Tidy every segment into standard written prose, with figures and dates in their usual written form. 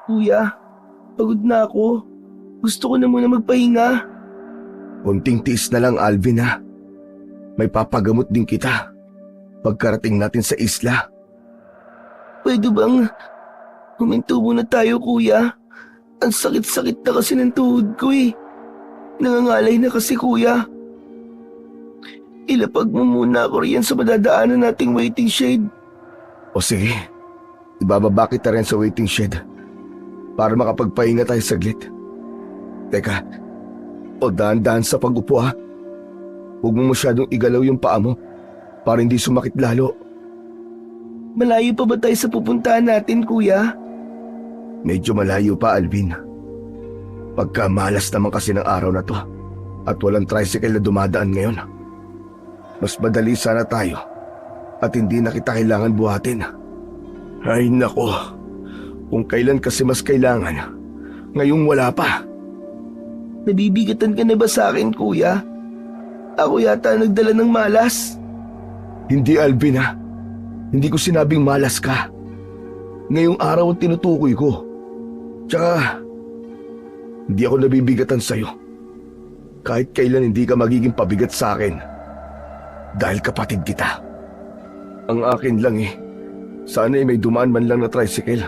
Kuya, pagod na ako. Gusto ko na muna magpahinga. Konting tiis na lang, Alvin, ha. May papagamot din kita pagkarating natin sa isla. Pwede bang huminto muna tayo, kuya? Ang sakit-sakit na kasi ng tuhod ko eh. Nangangalay na kasi, kuya. Ilapag mo muna ako riyan sa madadaanan nating waiting shed. O sige, ibababa kita rin sa waiting shed para makapagpahinga tayo saglit. Teka, o dahan-dahan sa pag-upo, ha. Huwag mo masyadong igalaw yung paa mo para hindi sumakit lalo. Malayo pa ba tayo sa pupuntahan natin, kuya? Medyo malayo pa, Alvin. Pagka malas naman kasi ng araw na to at walang tricycle na dumadaan ngayon, mas madali sana tayo at hindi na kita kailangan buhatin. Ay nako, kung kailan kasi mas kailangan, ngayong wala pa. Nabibigatan ka na ba sa akin, kuya? Ako yata nagdala ng malas. Hindi, Alvin, ha. Hindi ko sinabing malas ka. Ngayong araw ang tinutukoy ko. Tsaka, hindi ako nabibigatan sa'yo. Kahit kailan hindi ka magiging pabigat sa akin. Dahil kapatid kita. Ang akin lang sana may dumaan man lang na tricycle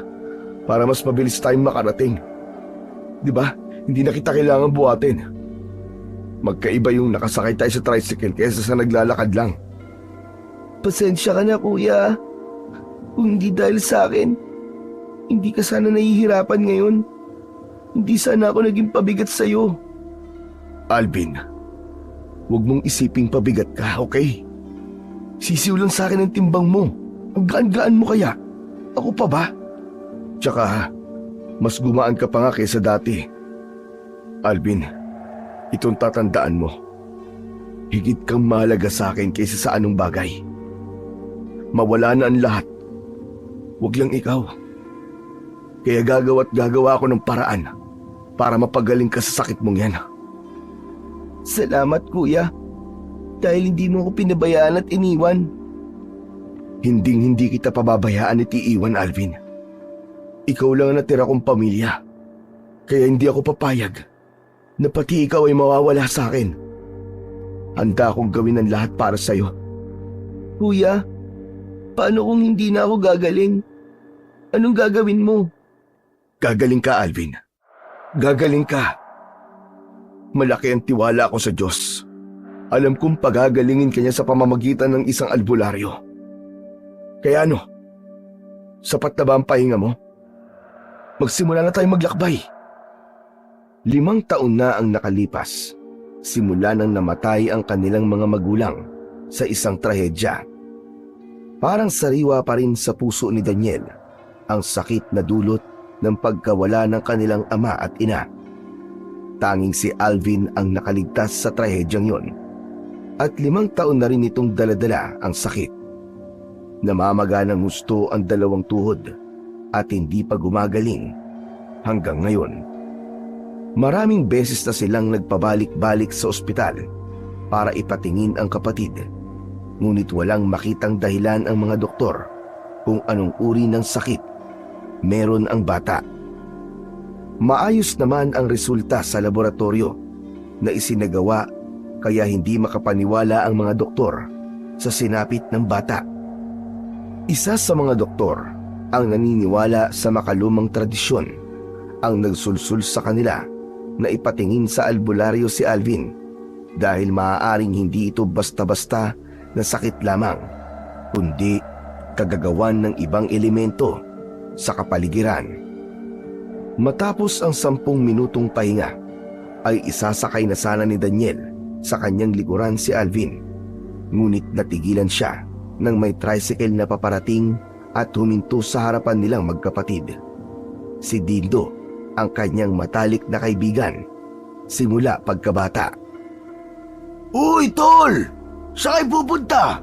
para mas mabilis tayong makarating. Di ba? Hindi na kita kailangan buhatin. Magkaiba yung nakasakay tayo sa tricycle kaysa sa naglalakad lang. Pasensya ka na, kuya. Kung hindi dahil sa akin, hindi ka sana nahihirapan ngayon. Hindi sana ako naging pabigat sa'yo. Alvin, huwag mong isiping pabigat ka, okay? Sisiw lang sa akin ang timbang mo. Ang gaan-gaan mo kaya. Ako pa ba? Tsaka, mas gumaan ka pa nga kaysa dati. Alvin, itong tatandaan mo. Higit kang mahalaga sa akin kaysa sa anong bagay. Mawala na ang lahat. Huwag lang ikaw. Kaya gagawa ako ng paraan para mapagaling ka sa sakit mong yan. Salamat, kuya. Dahil hindi mo ako pinabayaan at iniwan. Hinding-hindi kita pababayaan at iiwan, Alvin. Ikaw lang ang natira kong pamilya. Kaya hindi ako papayag na pati ikaw ay mawawala sa akin. Handa akong gawin ang lahat para sa'yo. Kuya, paano kung hindi na ako gagaling? Anong gagawin mo? Gagaling ka, Alvin. Gagaling ka. Malaki ang tiwala ko sa Diyos. Alam kong pagagalingin ka niya sa pamamagitan ng isang albularyo. Kaya ano? Sapat na ba ang pahinga mo? Magsimula na tayong maglakbay. 5 taon na ang nakalipas. Simula nang namatay ang kanilang mga magulang sa isang trahedya. Parang sariwa pa rin sa puso ni Daniel ang sakit na dulot ng pagkawala ng kanilang ama at ina. Tanging si Alvin ang nakaligtas sa trahedyang yon. At 5 taon na rin itong daladala ang sakit. Namamaga ng gusto ang 2 tuhod at hindi pa gumagaling hanggang ngayon. Maraming beses na silang nagpabalik-balik sa ospital para ipatingin ang kapatid. Ngunit walang makitang dahilan ang mga doktor kung anong uri ng sakit meron ang bata. Maayos naman ang resulta sa laboratorio na isinagawa kaya hindi makapaniwala ang mga doktor sa sinapit ng bata. Isa sa mga doktor ang naniniwala sa makalumang tradisyon ang nagsulsul sa kanila na ipatingin sa albularyo si Alvin dahil maaaring hindi ito basta-basta na sakit lamang, kundi kagagawan ng ibang elemento sa kapaligiran. Matapos ang 10 minutong pahinga, ay isasakay na sana ni Daniel sa kanyang likuran si Alvin. Ngunit natigilan siya nang may tricycle na paparating at huminto sa harapan nilang magkapatid. Si Dindo, ang kanyang matalik na kaibigan, simula pagkabata. Uy, tol! Saan kayo pupunta?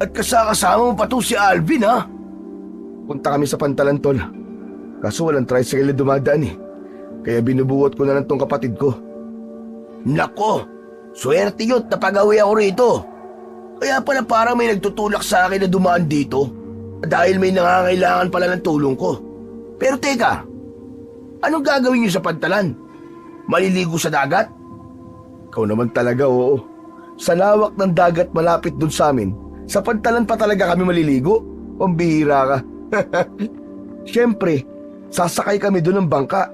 At kasama mo pa to si Alvin, ha? Punta kami sa Pantalan, tol. Kaso walang tricycle na dumadaan. Kaya binubuhat ko na lang tong kapatid ko. Nako! Swerte yun, napagawi ako rito. Kaya pala parang may nagtutulak sa akin na dumaan dito dahil may nangangailangan pala ng tulong ko. Pero teka, Anong gagawin niyo sa pantalan? Maliligo sa dagat? Ikaw naman talaga, oo. Sa lawak ng dagat malapit dun sa amin, sa pantalan pa talaga kami maliligo? Pambihira ka. Siyempre, sasakay kami dun ng bangka.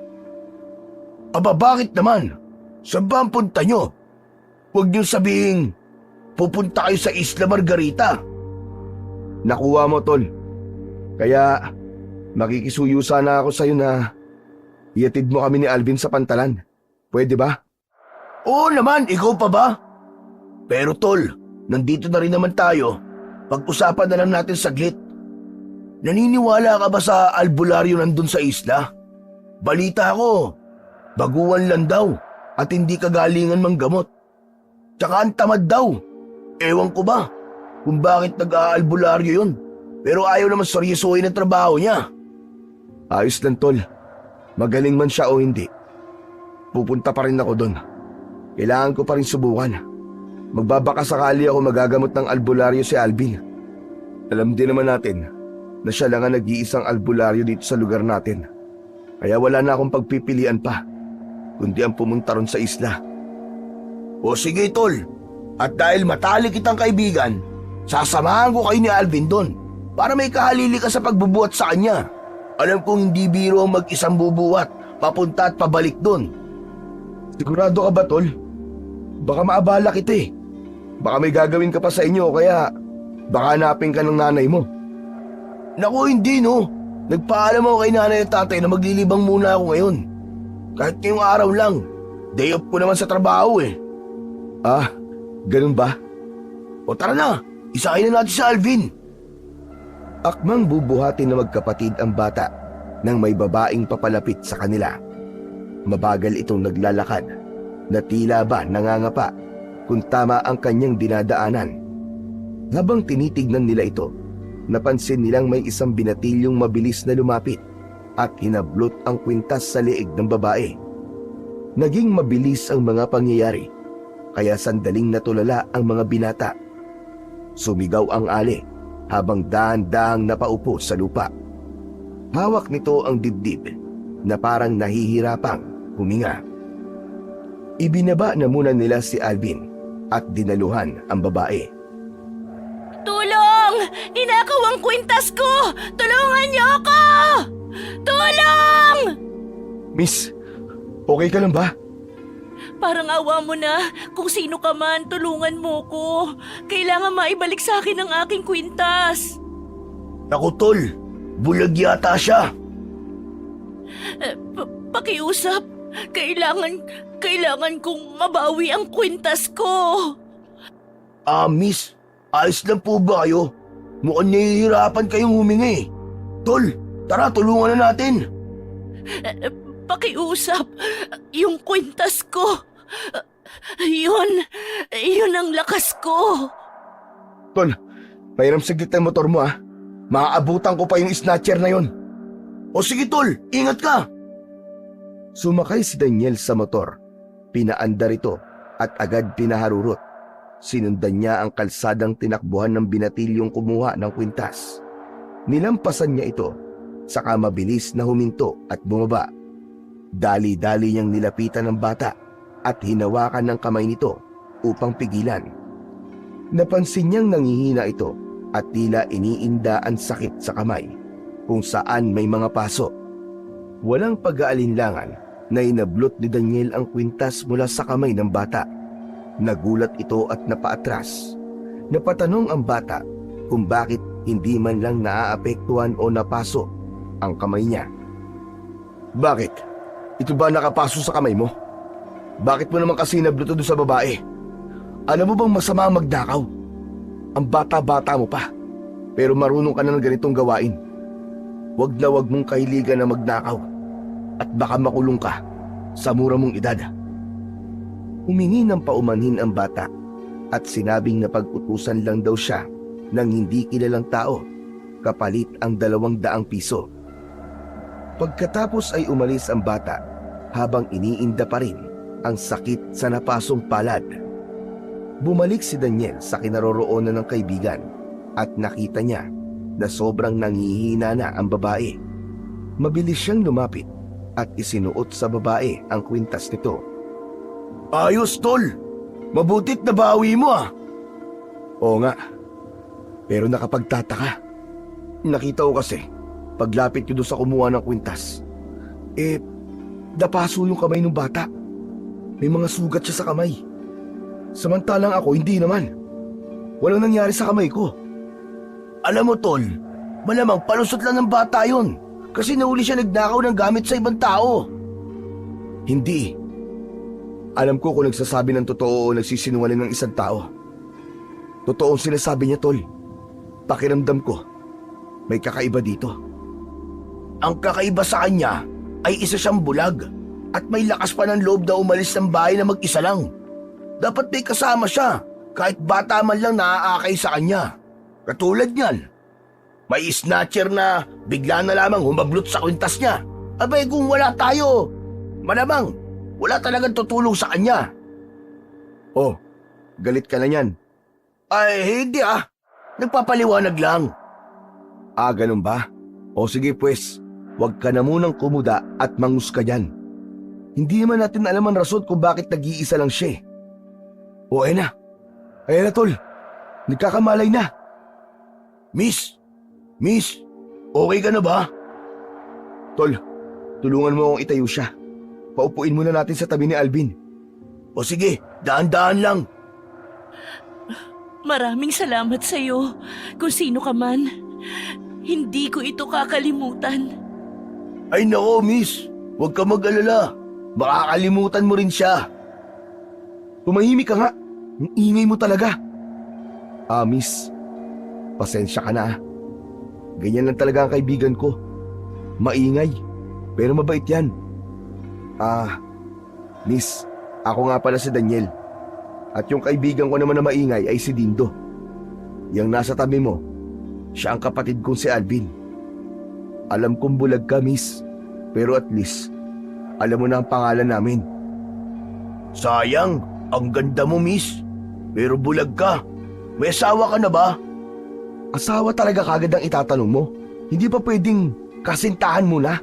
Aba, bakit naman? Saan ba ang punta nyo? Huwag niyo sabihin, pupunta kayo sa Isla Margarita. Nakuha mo, tol. Kaya, makikisuyo sana ako sa'yo na iatid mo kami ni Alvin sa pantalan. Pwede ba? Oo naman, ikaw pa ba? Pero tol, nandito na rin naman tayo. Pag-usapan na lang natin saglit. Naniniwala ka ba sa albularyo nandun sa isla? Balita ko, baguhan lang daw at hindi kagalingan manggamot. Tsaka ang tamad daw. Ewan ko ba kung bakit nag-aalbularyo yun. Pero ayaw naman seryosohin ang trabaho niya. Ayos lang, tol. Magaling man siya o hindi. Pupunta pa rin ako doon. Kailangan ko pa rin subukan. Magbabaka sakali ako magagamot ng albularyo si Alvin. Alam din naman natin na siya lang ang nag-iisang albularyo dito sa lugar natin. Kaya wala na akong pagpipilian pa, kundi ang pumunta ron sa isla. O sige, tol. At dahil matalik kitang kaibigan, sasamahan ko kayo ni Alvin doon para may kahalili ka sa pagbubuhat sa kanya. Alam kong hindi biro ang mag-isang bubuhat, papunta at pabalik doon. Sigurado ka ba, tol? Baka maabala kita eh. Baka may gagawin ka pa sa inyo, kaya baka hanapin ka ng nanay mo. Naku, hindi no. Nagpaalam ako kay nanay at tatay na maglilibang muna ako ngayon. Kahit ngayong araw lang. Day off ko naman sa trabaho eh. Ah, ganun ba? O tara na, isahin na natin si Alvin. Akmang bubuhatin na magkapatid ang bata nang may babaeng papalapit sa kanila. Mabagal itong naglalakad na tila ba nangangapa kung tama ang kanyang dinadaanan. Habang tinitignan nila ito, napansin nilang may isang binatilyong mabilis na lumapit at hinablot ang kwintas sa leeg ng babae. Naging mabilis ang mga pangyayari, kaya sandaling natulala ang mga binata. Sumigaw ang ali habang dahan-dahang napaupo sa lupa. Hawak nito ang dibdib na parang nahihirapang huminga. Ibinaba na muna nila si Alvin at dinaluhan ang babae. Tulong! Ninakaw ang kwintas ko! Tulungan niyo ako! Tulong! Miss, okay ka lang ba? Parang awa mo na. Kung sino ka man, tulungan mo ko. Kailangan maibalik sa akin ang aking kwintas. Naku tol, bulag yata siya. Pakiusap. Kailangan kong mabawi ang kwintas ko. Miss, ayos lang po ba kayo? Mukhang nahihirapan kayong humingi. Tol, tara tulungan na natin. Pakiusap. Yung kwintas ko. Yun ang lakas ko. Tol, pahiram saglit ang motor mo ah. Maaabutan ko pa yung snatcher na yon. O sige tol, ingat ka. Sumakay si Daniel sa motor. Pinaandar ito at agad pinaharurot. Sinundan niya ang kalsadang tinakbuhan ng binatilyong kumuha ng kwintas. Nilampasan niya ito, saka mabilis na huminto at bumaba. Dali-dali niyang nilapitan ng bata at hinawakan ng kamay nito upang pigilan. Napansin niyang nangihina ito at tila iniinda ang sakit sa kamay kung saan may mga paso. Walang pag-aalinlangan na inablot ni Daniel ang kwintas mula sa kamay ng bata. Nagulat ito at napaatras. Napatanong ang bata kung bakit hindi man lang naaapektuhan o napaso ang kamay niya. Bakit? Ito ba nakapaso sa kamay mo? Bakit mo naman kasi inablot doon sa babae? Alam mo bang masama ang magnakaw? Ang bata-bata mo pa, pero marunong ka na ng ganitong gawain. Huwag na huwag mong kahiligan na magnakaw at baka makulong ka sa mura mong edad. Humingi ng paumanhin ang bata at sinabing na pag-utusan lang daw siya ng hindi kilalang tao kapalit ang 200 piso. Pagkatapos ay umalis ang bata habang iniinda pa rin ang sakit sa napasong palad. Bumalik si Daniel sa kinaroroonan ng kaibigan at nakita niya na sobrang nangihina na ang babae. Mabilis siyang lumapit at isinuot sa babae ang kwintas nito. Ayos, tol! Mabutit na bawi mo ah! Oo nga, pero nakapagtataka. Nakita ko kasi, paglapit ko doon sa kumuha ng kwintas, dapaso yung kamay ng bata. May mga sugat siya sa kamay. Samantalang ako, hindi naman. Walang nangyari sa kamay ko. Alam mo, tol, malamang palusot lang ng bata yon. Kasi nahuli siya nagnakaw ng gamit sa ibang tao. Hindi. Alam ko kung nagsasabi ng totoo o nagsisinungaling ng isang tao. Totoo ang sinasabi niya, tol. Pakiramdam ko, may kakaiba dito. Ang kakaiba sa kanya ay isa siyang bulag at may lakas pa ng loob na umalis ng bahay na mag-isa lang. Dapat may kasama siya, kahit bata man lang naaakay sa kanya. Katulad niyan, may snatcher na bigla na lamang humablot sa kwintas niya. Abay kung wala tayo, malamang wala talagang tutulong sa kanya. Oh, galit ka na yan. Ay, hindi ah. Nagpapaliwanag lang. Ah, ganun ba? O sige pues, huwag ka na munang kumuda at manghusga dyan. Hindi naman natin alam ang rason kung bakit nag-iisa lang siya. O ayun na. Ayun na tol. Nagkakamalay na. Miss, okay ka na ba? Tol, tulungan mo akong itayo siya. Paupuin muna natin sa tabi ni Alvin. O sige, daan-daan lang. Maraming salamat sa iyo. Kung sino ka man, hindi ko ito kakalimutan. Ay nako, miss. Huwag ka mag-alala. Makakalimutan mo rin siya. Tumahimik ka nga. Ang ingay mo talaga. Miss. Pasensya ka na. Ganyan lang talaga ang kaibigan ko. Maingay. Pero mabait yan. Miss. Ako nga pala si Daniel. At yung kaibigan ko naman na maingay ay si Dindo. Yang nasa tabi mo, siya ang kapatid kong si Alvin. Alam kong bulag ka, miss. Pero at least, alam mo na ang pangalan namin. Sayang, ang ganda mo, miss. Pero bulag ka. May asawa ka na ba? Asawa talaga kagad ang itatanong mo? Hindi pa pwedeng kasintahan mo na?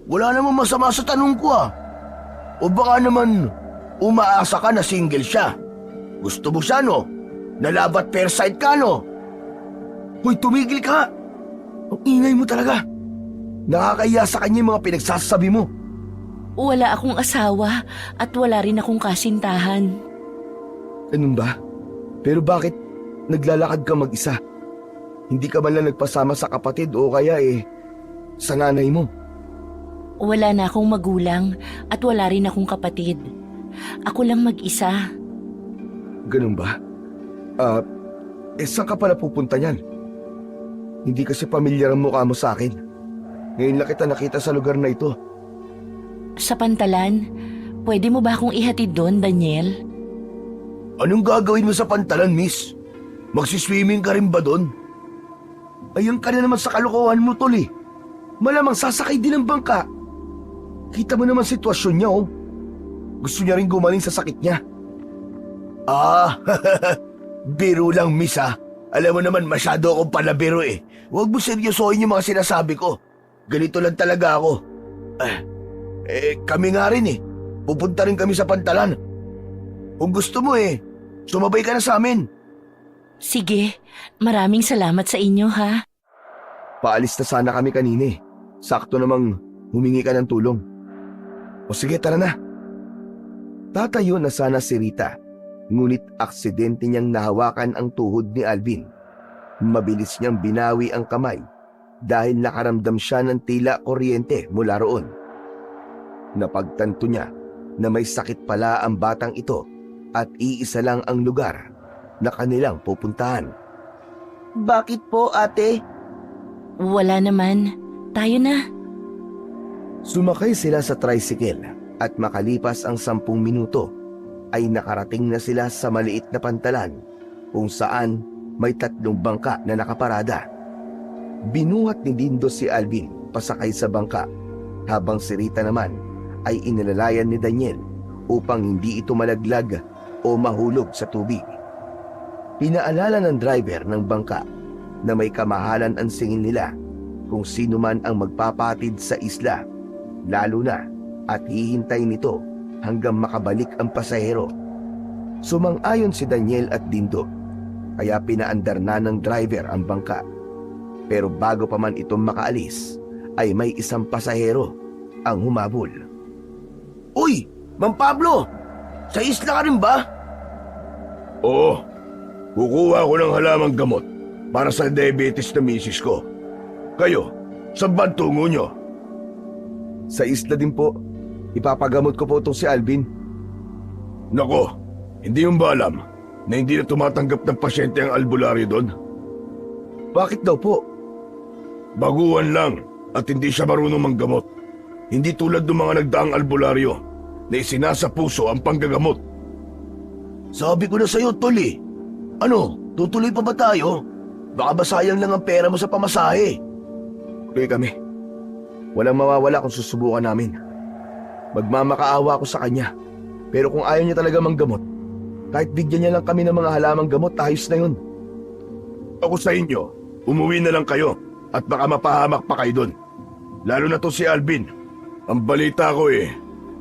Wala namang masama sa tanong ko ah. O baka naman umaasa ka na single siya. Gusto mo siya, no? Nalabat pair side ka, no? Hoy, tumigil ka! Ang ingay mo talaga. Nakakahiya sa kanya yung mga pinagsasabi mo. Wala akong asawa at wala rin akong kasintahan. Ganun ba? Pero bakit naglalakad ka mag-isa? Hindi ka man lang nagpasama sa kapatid o kaya sa nanay mo? Wala na akong magulang at wala rin akong kapatid. Ako lang mag-isa. Ganun ba? Saan ka pala pupunta niyan? Hindi kasi pamilyar ang mukha mo sa akin. Ngayon lang kita nakita sa lugar na ito. Sa Pantalan, pwede mo ba akong ihatid doon, Daniel? Anong gagawin mo sa Pantalan, miss? Magsiswimming ka rin ba doon? Ayun ka na naman sa kalokohan mo, tol eh. Malamang sasakay din ng bangka. Kita mo naman sitwasyon niya, oh. Gusto niya rin gumaling sa sakit niya. Biro lang, miss ah. Alam mo naman masyado akong palabiro eh. Huwag mo seryosohin yung mga sinasabi ko. Ganito lang talaga ako. Kami nga rin eh. Pupunta rin kami sa Pantalan. Kung gusto mo sumabay ka na sa amin. Sige, maraming salamat sa inyo ha. Paalis na sana kami kanina eh. Sakto namang humingi ka ng tulong. O sige, tara na. Tatayo na sana si Rita, ngunit aksidente niyang nahawakan ang tuhod ni Alvin. Mabilis niyang binawi ang kamay dahil nakaramdam siya ng tila kuryente mula roon. Napagtanto niya na may sakit pala ang batang ito at iisa lang ang lugar na kanilang pupuntahan. Bakit po, ate? Wala naman. Tayo na. Sumakay sila sa tricycle at makalipas ang 10 minuto ay nakarating na sila sa maliit na pantalan kung saan may 3 bangka na nakaparada. Binuhat ni Dindo si Alvin pasakay sa bangka habang si Rita naman ay inilalayan ni Daniel upang hindi ito malaglag o mahulog sa tubig. Pinaalala ng driver ng bangka na may kamahalan ang singil nila kung sino man ang magpapatid sa isla lalo na at hihintay nito hanggang makabalik ang pasahero. Sumang-ayon si Daniel at Dindo, kaya pinaandar na ng driver ang bangka. Pero bago pa man itong makaalis, ay may isang pasahero ang humabol. Uy! Mang Pablo! Sa isla ka rin ba? Oo. Kukuha ko ng halamang gamot para sa diabetes na misis ko. Kayo, saan ba tungo nyo? Sa isla din po. Ipapagamot ko po itong si Alvin. Nako, hindi yung ba alam na hindi na tumatanggap ng pasyente ang albularyo doon? Bakit daw po? Baguhan lang at hindi siya marunong manggamot. Hindi tulad ng mga nagdaang albularyo na isinasa puso ang panggagamot. Sabi ko na sa'yo, Tol eh. Ano, tutuloy pa ba tayo? Baka ba sayang lang ang pera mo sa pamasahe? Tuloy kami. Walang mawawala kung susubukan namin. Magmamakaawa ako sa kanya. Pero kung ayaw niya talaga manggamot, kahit bigyan niya lang kami ng mga halamang gamot, ayos na yun. Ako sa inyo, umuwi na lang kayo at baka mapahamak pa kayo doon. Lalo na to si Alvin. Ang balita ko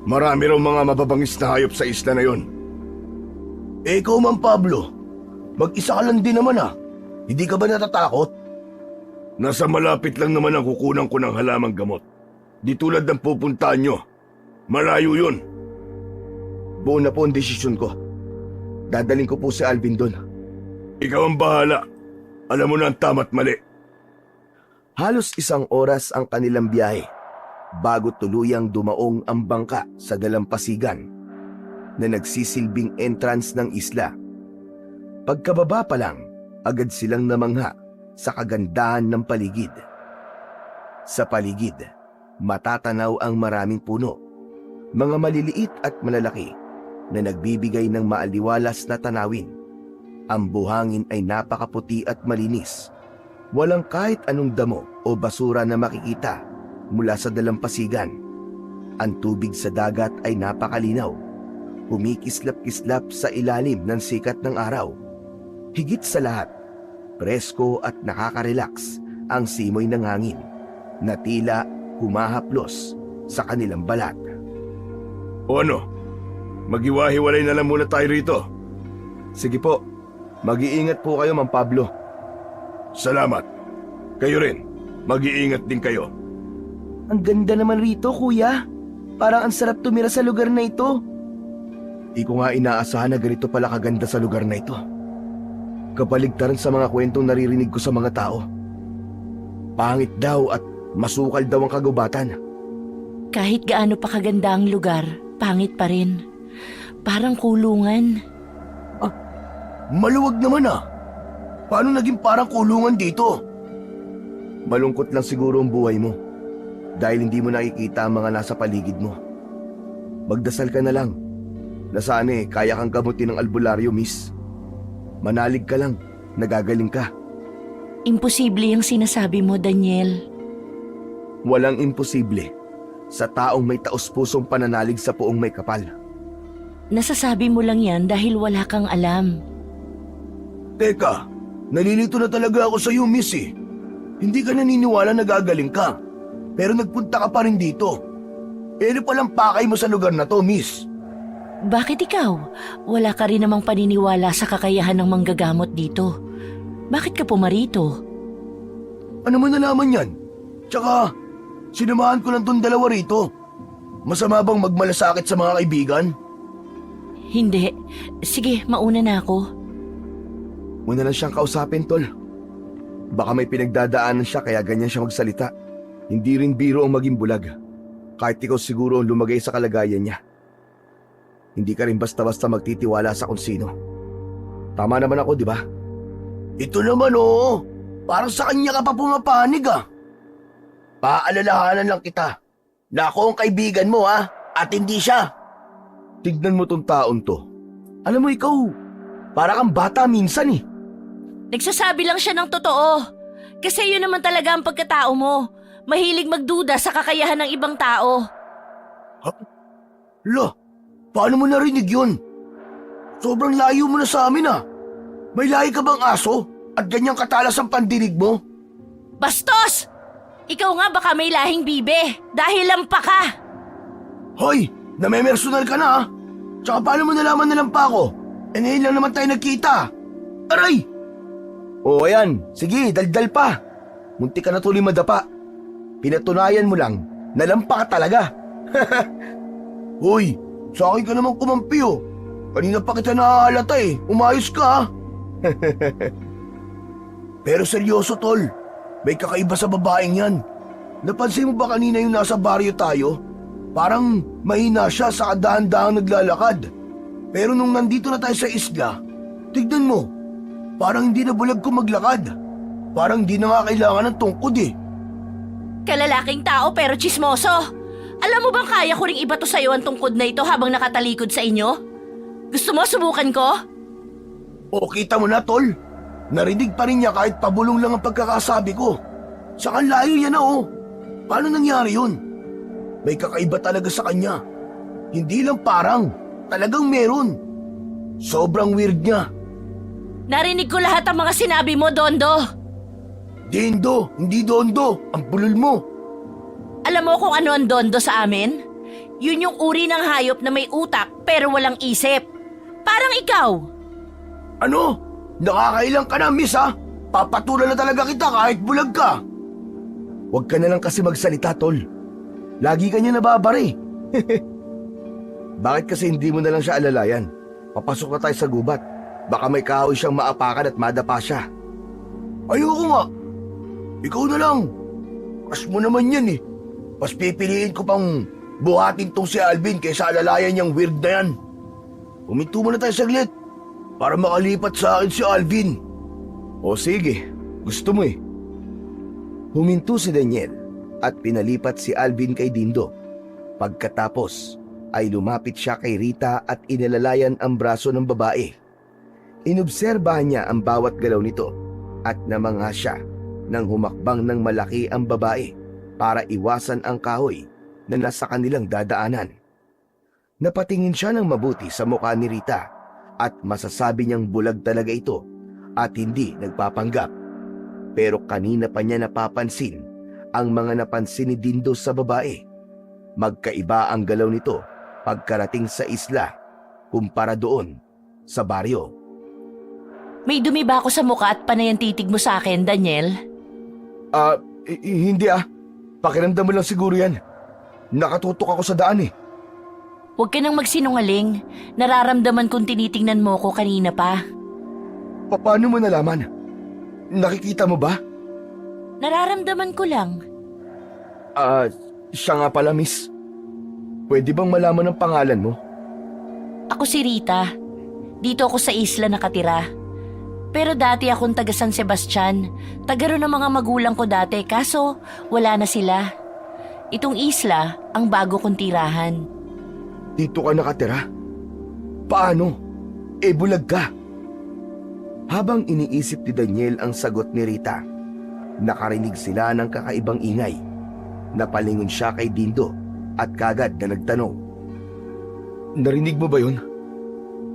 marami raw mga mababangis na hayop sa isla na yon. Ikaw man Pablo, mag-isa ka lang din naman Hindi ka ba natatakot? Nasa malapit lang naman ang kukunan ko ng halamang gamot. Di tulad ng pupuntahan nyo. Malayo yun. Buo na po ang desisyon ko. Dadaling ko po si Alvin doon. Ikaw ang bahala. Alam mo na ang tama't mali. Halos 1 oras ang kanilang biyahe bago tuluyang dumaong ang bangka sa dalampasigan na nagsisilbing entrance ng isla. Pagkababa pa lang, agad silang namangha sa kagandahan ng paligid. Sa paligid, matatanaw ang maraming puno, mga maliliit at malalaki na nagbibigay ng maaliwalas na tanawin. Ang buhangin ay napakaputi at malinis. Walang kahit anong damo o basura na makikita mula sa dalampasigan. Ang tubig sa dagat ay napakalinaw, kumikislap-kislap sa ilalim ng sikat ng araw. Higit sa lahat, presko at nakaka-relax ang simoy ng hangin na tila humahaplos sa kanilang balat. O ano? Maghiwa-hiwalay na lang muna tayo rito. Sige po, mag-iingat po kayo, Mang Pablo. Salamat. Kayo rin, mag-iingat din kayo. Ang ganda naman rito, kuya. Parang ang sarap tumira sa lugar na ito. Di ko nga inaasahan na ganito pala kaganda sa lugar na ito. Kabaligtaran sa mga kwentong naririnig ko sa mga tao. Pangit daw at masukal daw ang kagubatan. Kahit gaano pa kaganda ang lugar, pangit pa rin. Parang kulungan. Maluwag naman Paano naging parang kulungan dito? Malungkot lang siguro ang buhay mo dahil hindi mo nakikita ang mga nasa paligid mo. Magdasal ka na lang na sana kaya kang gamutin ng albularyo, miss. Manalig ka lang, nagagaling ka. Imposible ang sinasabi mo, Daniel. Walang imposible sa taong may taos-pusong pananalig sa puong may kapal. Nasasabi mo lang yan dahil wala kang alam. Teka, nalilito na talaga ako sa iyo, miss Hindi ka naniniwala na gagaling ka, pero nagpunta ka pa rin dito. Ano palang pakay mo sa lugar na to, miss? Bakit ikaw? Wala ka rin namang paniniwala sa kakayahan ng manggagamot dito. Bakit ka pumarito? Ano mo nalaman yan? Tsaka, sinamahan ko lang tong dalawa rito. Masama bang magmalasakit sa mga kaibigan? Hindi. Sige, mauna na ako. Muna lang siyang kausapin, tol. Baka may pinagdadaanan siya kaya ganyan siya magsalita. Hindi rin biro ang maging bulag. Kahit ikaw siguro ang lumagay sa kalagayan niya. Hindi ka rin basta-basta magtitiwala sa kung sino. Tama naman ako, di ba? Ito naman parang sa kanya ka pa pumapanig Paalalahanan lang kita na ako ang kaibigan mo at hindi siya. Tignan mo tong taon to. Alam mo ikaw, para kang bata minsan Nagsasabi lang siya ng totoo. Kasi yun naman talaga ang pagkatao mo. Mahilig magduda sa kakayahan ng ibang tao. Paano mo narinig yun? Sobrang layo mo na sa amin May lahi ka bang aso? At ganyang katalas ang pandinig mo? Bastos! Ikaw nga baka may lahing bibe dahil lampa ka. Hoy! Namemersonal ka na ha? Tsaka paano mo nalaman na lampa ako? Eh ngayon lang naman tayo nagkita. Aray! O ayan, sige, daldal pa. Munti ka na tuloy madapa. Pinatunayan mo lang, nalampa ka talaga. Hoy, sa akin ka naman kumampi oh. Kanina pa kita naaalata eh, umayos ka ha. Pero seryoso tol, may kakaiba sa babaeng yan. Napansin mo ba kanina yung nasa baryo tayo? Parang mahina siya sa dahan-dahang naglalakad. Pero nung nandito na tayo sa isla, tignan mo, parang hindi na bulag kung maglakad. Parang hindi na nga kailangan ng tungkod eh. Kalalaking tao pero chismoso. Alam mo bang kaya ko ring ibato sa'yo ang tungkod na ito habang nakatalikod sa inyo? Gusto mo subukan ko? O kita mo na tol, narinig pa rin niya kahit pabulong lang ang pagkakasabi ko. Saka layo niya na oh. Paano nangyari yun? May kakaiba talaga sa kanya. Hindi lang parang, talagang meron. Sobrang weird niya. Narinig ko lahat ang mga sinabi mo, Dondo. Dindo, hindi Dondo, ang bulol mo. Alam mo kung ano ang Dondo sa amin? Yun yung uri ng hayop na may utak pero walang isip. Parang ikaw. Ano? Nakakailang ka na, miss ha? Papatulan na talaga kita kahit bulag ka. Huwag ka na lang kasi magsalita, tol. Lagi ka niya nababari. Bakit kasi hindi mo na lang siya alalayan? Papasok na tayo sa gubat. Baka may kahoy siyang maapakan at madapa siya. Ayoko nga. Ikaw na lang. Kas mo naman yan eh. Mas pipiliin ko pang buhatin tong si Alvin kaysa alalayan niyang weird na yan. Huminto mo na tayo saglit para makalipat sa akin si Alvin. O sige, gusto mo eh. Huminto si Daniel at pinalipat si Alvin kay Dindo. Pagkatapos ay lumapit siya kay Rita at inalalayan ang braso ng babae. Inobserbahan niya ang bawat galaw nito at namangha siya nang humakbang ng malaki ang babae para iwasan ang kahoy na nasa kanilang dadaanan. Napatingin siya ng mabuti sa mukha ni Rita at masasabi niyang bulag talaga ito at hindi nagpapanggap. Pero kanina pa niya napapansin ang mga napansin ni Dindo sa babae. Magkaiba ang galaw nito pagkarating sa isla kumpara doon sa baryo. May dumi ba ako sa mukha at panay ang titig mo sa akin, Daniel? Hindi ah. Pakiramdam mo lang siguro yan. Nakatutok ako sa daan eh. Huwag ka nang magsinungaling. Nararamdaman kong tinitingnan mo ko kanina pa. Paano mo nalaman? Nakikita mo ba? Nararamdaman ko lang. Siya nga pala, miss. Pwede bang malaman ang pangalan mo? Ako si Rita. Dito ako sa isla nakatira. Pero dati akong taga San Sebastian. Taga ron ang mga magulang ko dati, kaso wala na sila. Itong isla ang bago kong tirahan. Dito ka nakatira? Paano? Bulag ka. Habang iniisip ni Daniel ang sagot ni Rita, nakarinig sila ng kakaibang ingay. Napalingon siya kay Dindo at kagad na nagtanong. Narinig mo ba yun?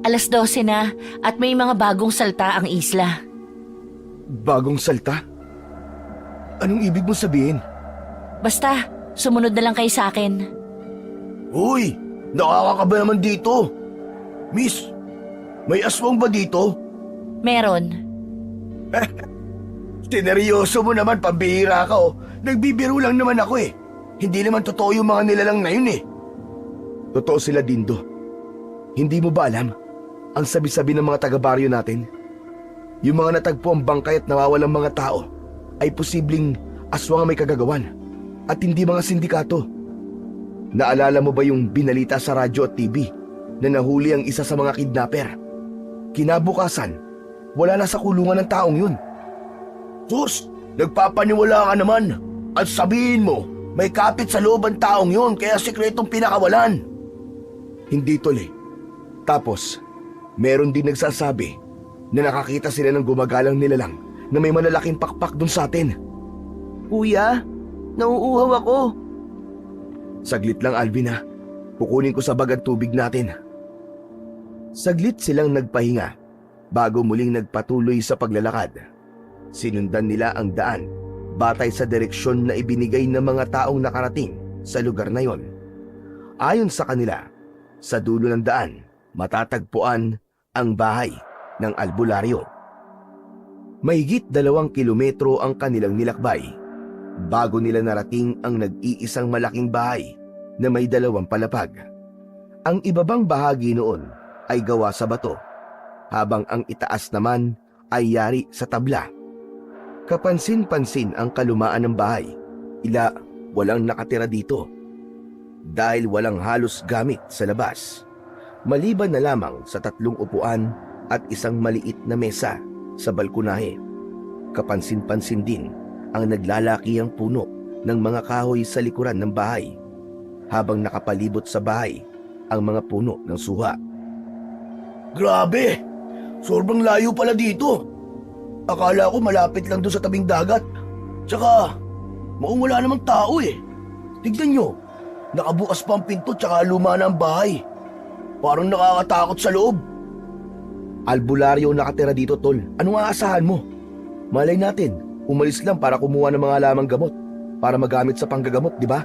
12:00 na at may mga bagong salta ang isla. Bagong salta? Anong ibig mo sabihin? Basta, sumunod na lang kayo sa akin. Uy! Nakakakaba naman dito! Miss, may aswang ba dito? Meron. Sineryoso mo naman, pambihira ka oh. Nagbibiro lang naman ako eh. Hindi naman totoo yung mga nilalang na yun eh. Totoo sila, Dindo. Hindi mo ba alam? Ang sabi-sabi ng mga taga-baryo natin, yung mga natagpo ang bangkay at nawawalang mga tao ay posibleng aswang ang may kagagawan at hindi mga sindikato. Naalala mo ba yung binalita sa radyo at TV na nahuli ang isa sa mga kidnapper? Kinabukasan, wala na sa kulungan ng taong yun. Sus, nagpapaniwala ka naman at sabihin mo may kapit sa loob ang taong yun kaya sikretong pinakawalan. Hindi tuloy. Tapos, meron din nagsasabi na nakakita sila ng gumagalang nilalang na may malalaking pakpak dun sa atin. Kuya, nauuhaw ako. Saglit lang, Alvin ha. Kukunin ko sa bag ang tubig natin. Saglit silang nagpahinga bago muling nagpatuloy sa paglalakad. Sinundan nila ang daan batay sa direksyon na ibinigay ng mga taong nakarating sa lugar na yon. Ayon sa kanila, sa dulo ng daan, matatagpuan ang bahay ng albularyo. Mahigit 2 kilometro ang kanilang nilakbay bago nila narating ang nag-iisang malaking bahay na may 2 palapag. Ang ibabang bahagi noon ay gawa sa bato, habang ang itaas naman ay yari sa tabla. Kapansin-pansin ang kalumaan ng bahay, ila walang nakatira dito dahil walang halos gamit sa labas, maliban na lamang sa 3 upuan at isang maliit na mesa sa balkonahe. Kapansin-pansin din ang naglalakihang puno ng mga kahoy sa likuran ng bahay, habang nakapalibot sa bahay ang mga puno ng suha. Grabe! Sobrang layo pala dito. Akala ko malapit lang doon sa tabing dagat. Tsaka, mukhang wala namang tao eh. Tignan nyo, nakabukas pa ang pinto tsaka luma na ang bahay. Parang nakakatakot sa loob. Albularyo nakatira dito, tol. Anong aasahan mo? Malay natin, umalis lang para kumuha ng mga lamang gamot para magamit sa panggagamot, di ba?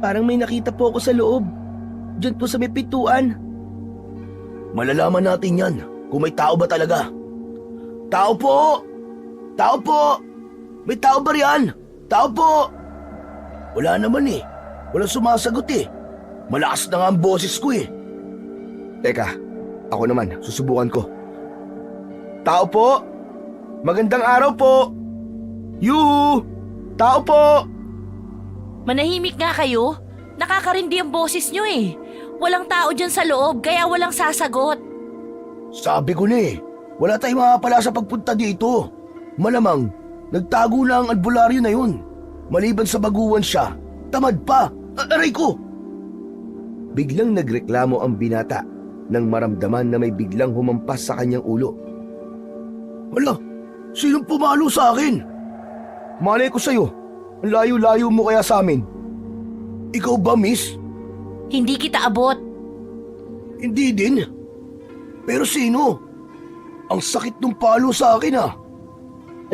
Parang may nakita po ako sa loob. Diyan po sa may pintuan. Malalaman natin yan kung may tao ba talaga. Tao po! Tao po! May tao ba riyan? Tao po! Wala naman eh. Walang sumasagot eh. Malakas na nga ang boses ko eh. Teka, ako naman, susubukan ko. Tao po! Magandang araw po! Yuhu! Tao po! Manahimik nga kayo. Nakakarindi ang boses nyo eh. Walang tao dyan sa loob, kaya walang sasagot. Sabi ko na eh. Wala tayong makapala sa pagpunta dito. Malamang, nagtago na ang albularyo na yun. Maliban sa baguhan siya, tamad pa. Aray ko! Biglang nagreklamo ang binata nang maramdaman na may biglang humampas sa kanyang ulo. Hala, sinong pumalo sa akin? Malay ko sa'yo, ang layo-layo mo kaya sa amin. Ikaw ba, miss? Hindi kita abot. Hindi din. Pero sino? Ang sakit ng palo sa akin ah.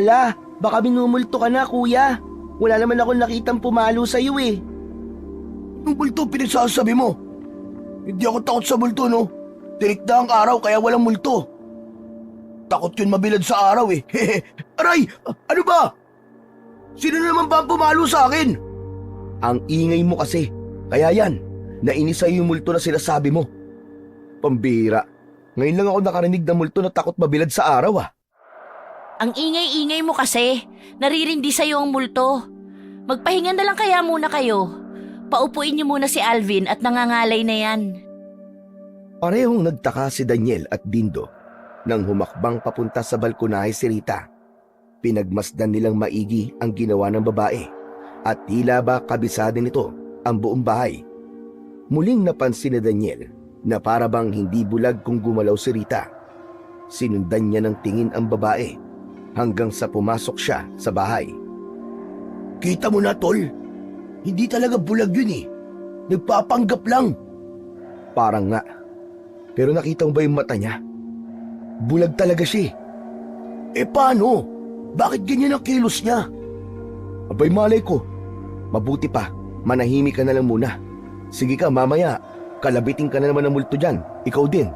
Ala, baka minumulto ka na kuya. Wala naman akong nakitang pumalo sa iyo eh. Yung multo pinagsasabi mo? Hindi ako takot sa multo no. Tirik na ang araw kaya walang multo. Takot yun mabilad sa araw eh. Aray! Ano ba? Sino naman ba ang pumalo sa akin? Ang ingay mo kasi, kaya yan, nainis sa'yo yung multo na sinasabi mo. Pambira, ngayon lang ako nakarinig ng multo na takot mabilad sa araw ah. Ang ingay-ingay mo kasi. Naririndi sa'yo ang multo. Magpahinga na lang kaya muna kayo. Paupuin niyo muna si Alvin at nangangalay na yan. Parehong nagtaka si Daniel at Dindo nang humakbang papunta sa balkonahe si Rita. Pinagmasdan nilang maigi ang ginawa ng babae at tila ba kabisado nito ang buong bahay. Muling napansin ni Daniel na para bang hindi bulag kung gumalaw si Rita. Sinundan niya ng tingin ang babae hanggang sa pumasok siya sa bahay. Kita mo na tol, hindi talaga bulag yun eh. Nagpapanggap lang. Parang nga. Pero nakita mo ba yung mata niya? Bulag talaga siya. Eh paano? Bakit ganyan ang kilos niya? Abay malay ko. Mabuti pa, manahimik ka na lang muna. Sige ka, mamaya, kalabitin ka na naman ng multo dyan. Ikaw din.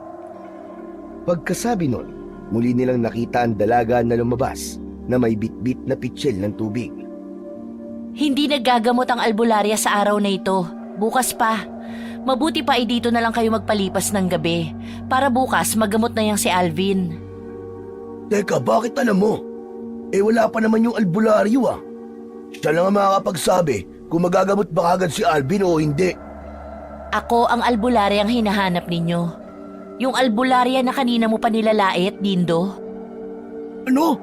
Pagkasabi nun, muli nilang nakita ang dalaga na lumabas na may bitbit na pitsil ng tubig. Hindi nagagamot ang albularya sa araw na ito. Bukas pa. Mabuti pa ay dito na lang kayo magpalipas ng gabi para bukas magamot na yang si Alvin. Teka, bakit alam mo? Eh wala pa naman yung albularyo ah. Siya lang ang makakapagsabi kung magagamot ba agad si Alvin o hindi. Ako ang albularya ang hinahanap ninyo. Yung albularya na kanina mo pa nilalait, Dindo. Ano?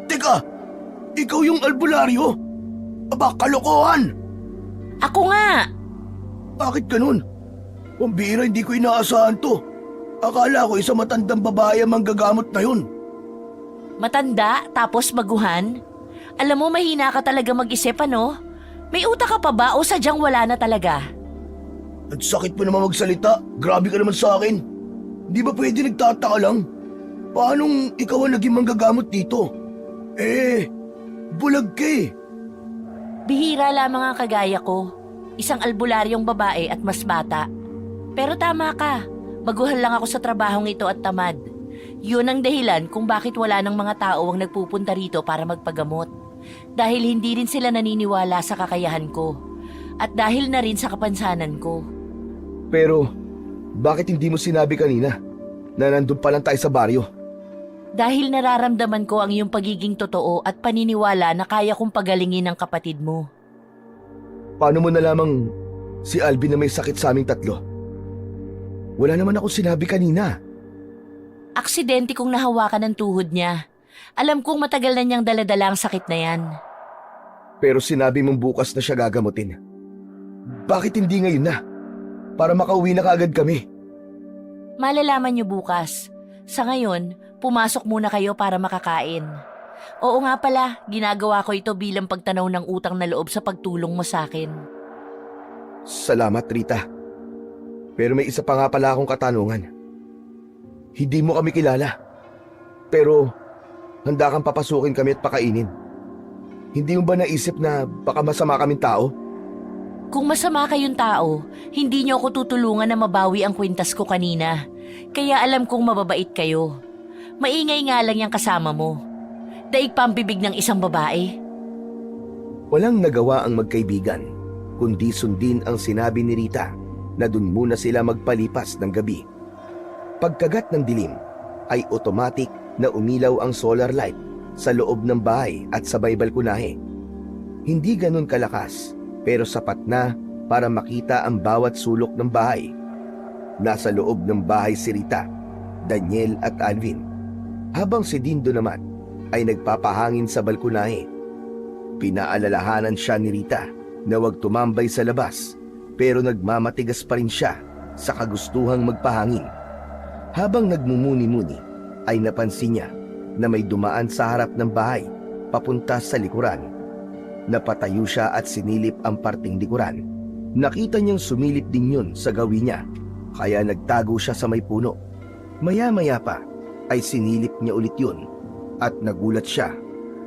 Teka, ikaw yung albularyo? Aba, kalokohan! Ako nga! Bakit ganun? Pambira, hindi ko inaasahan to. Akala ko isang matandang babae ang manggagamot na yun. Matanda tapos baguhan? Alam mo, mahina ka talaga mag-isip, ano? May utak ka pa ba o sadyang wala na talaga? Ang sakit mo naman magsalita. Grabe ka naman sa akin. Di ba pwede nagtataka lang? Paanong ikaw ang naging manggagamot dito? Eh, Bulag ka eh. Bihira lamang ang kagaya ko. Isang albularyong babae at mas bata. Pero tama ka, baguhan lang ako sa trabahong ito at tamad. Yun ang dahilan kung bakit wala ng mga tao ang nagpupunta rito para magpagamot. Dahil hindi rin sila naniniwala sa kakayahan ko. At dahil na rin sa kapansanan ko. Pero, bakit hindi mo sinabi kanina na nandun pa lang tayo sa baryo? Dahil nararamdaman ko ang iyong pagiging totoo at paniniwala na kaya kong pagalingin ang kapatid mo. Paano mo nalamang si Alvin na may sakit sa aming tatlo? Wala naman ako sinabi kanina. Aksidente kong nahawakan ng tuhod niya. Alam kong matagal na niyang daladala ang sakit na yan. Pero sinabi mong bukas na siya gagamutin. Bakit hindi ngayon na? Para makauwi na kaagad kami. Malalaman niyo bukas. Sa ngayon, pumasok muna kayo para makakain. Oo nga pala, ginagawa ko ito bilang pagtanaw ng utang na loob sa pagtulong mo sa akin. Salamat, Rita. Pero may isa pa nga pala akong katanungan. Hindi mo kami kilala. Pero handa kang papasukin kami at pakainin. Hindi mo ba naisip na baka masama kaming tao? Kung masama kayong tao, hindi niyo ako tutulungan na mabawi ang kwintas ko kanina. Kaya alam kong mababait kayo. Maingay nga lang yung kasama mo. Daig pambibig ng isang babae. Walang nagawa ang magkaibigan, kundi sundin ang sinabi ni Rita na dun muna sila magpalipas ng gabi. Pagkagat ng dilim, ay automatic na umilaw ang solar light sa loob ng bahay at sabay balkonahe. Hindi ganun kalakas, pero sapat na para makita ang bawat sulok ng bahay. Nasa loob ng bahay si Rita, Daniel at Alvin, habang si Dindo naman ay nagpapahangin sa balkonahe. Pinaalalahanan siya ni Rita na huwag tumambay sa labas, pero nagmamatigas pa rin siya sa kagustuhang magpahangin. Habang nagmumuni-muni, ay napansin niya na may dumaan sa harap ng bahay papunta sa likuran. Napatayo siya at sinilip ang parting likuran. Nakita niyang sumilip din yun sa gawin niya, kaya nagtago siya sa may puno. Maya-maya pa ay sinilip niya ulit yun at nagulat siya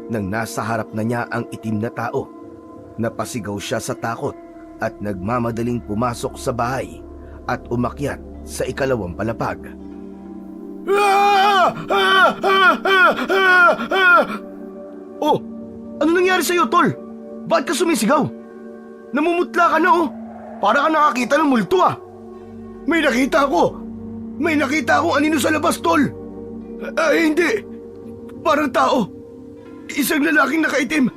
nang nasa harap na niya ang itim na tao. Napasigaw siya sa takot at nagmamadaling pumasok sa bahay at umakyat sa ikalawang palapag. Oh, ano nangyari sa'yo, Tol? Bakit ka sumisigaw? Namumutla ka na, oh. Para ka nakakita ng multo, ah. May nakita ako. May nakita akong anino sa labas, Tol. Hindi. Parang tao. Isang lalaking nakaitim.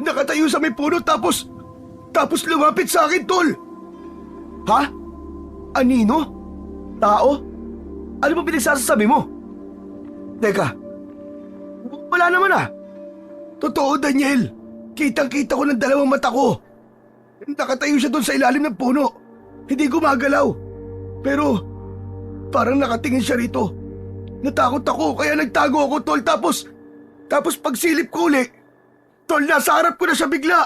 Nakatayo sa may puno tapos lumapit sa akin, Tol. Ha? Anino? Tao? Ano ba pinagsasabi mo? Teka, wala naman ah. Totoo, Daniel. Kitang-kita ko ng dalawang mata ko. Nakatayo siya doon sa ilalim ng puno. Hindi gumagalaw. Pero parang nakatingin siya rito. Natakot ako kaya nagtago ako, Tol. Tapos pagsilip ko uli, Tol, nasa harap ko na siya bigla.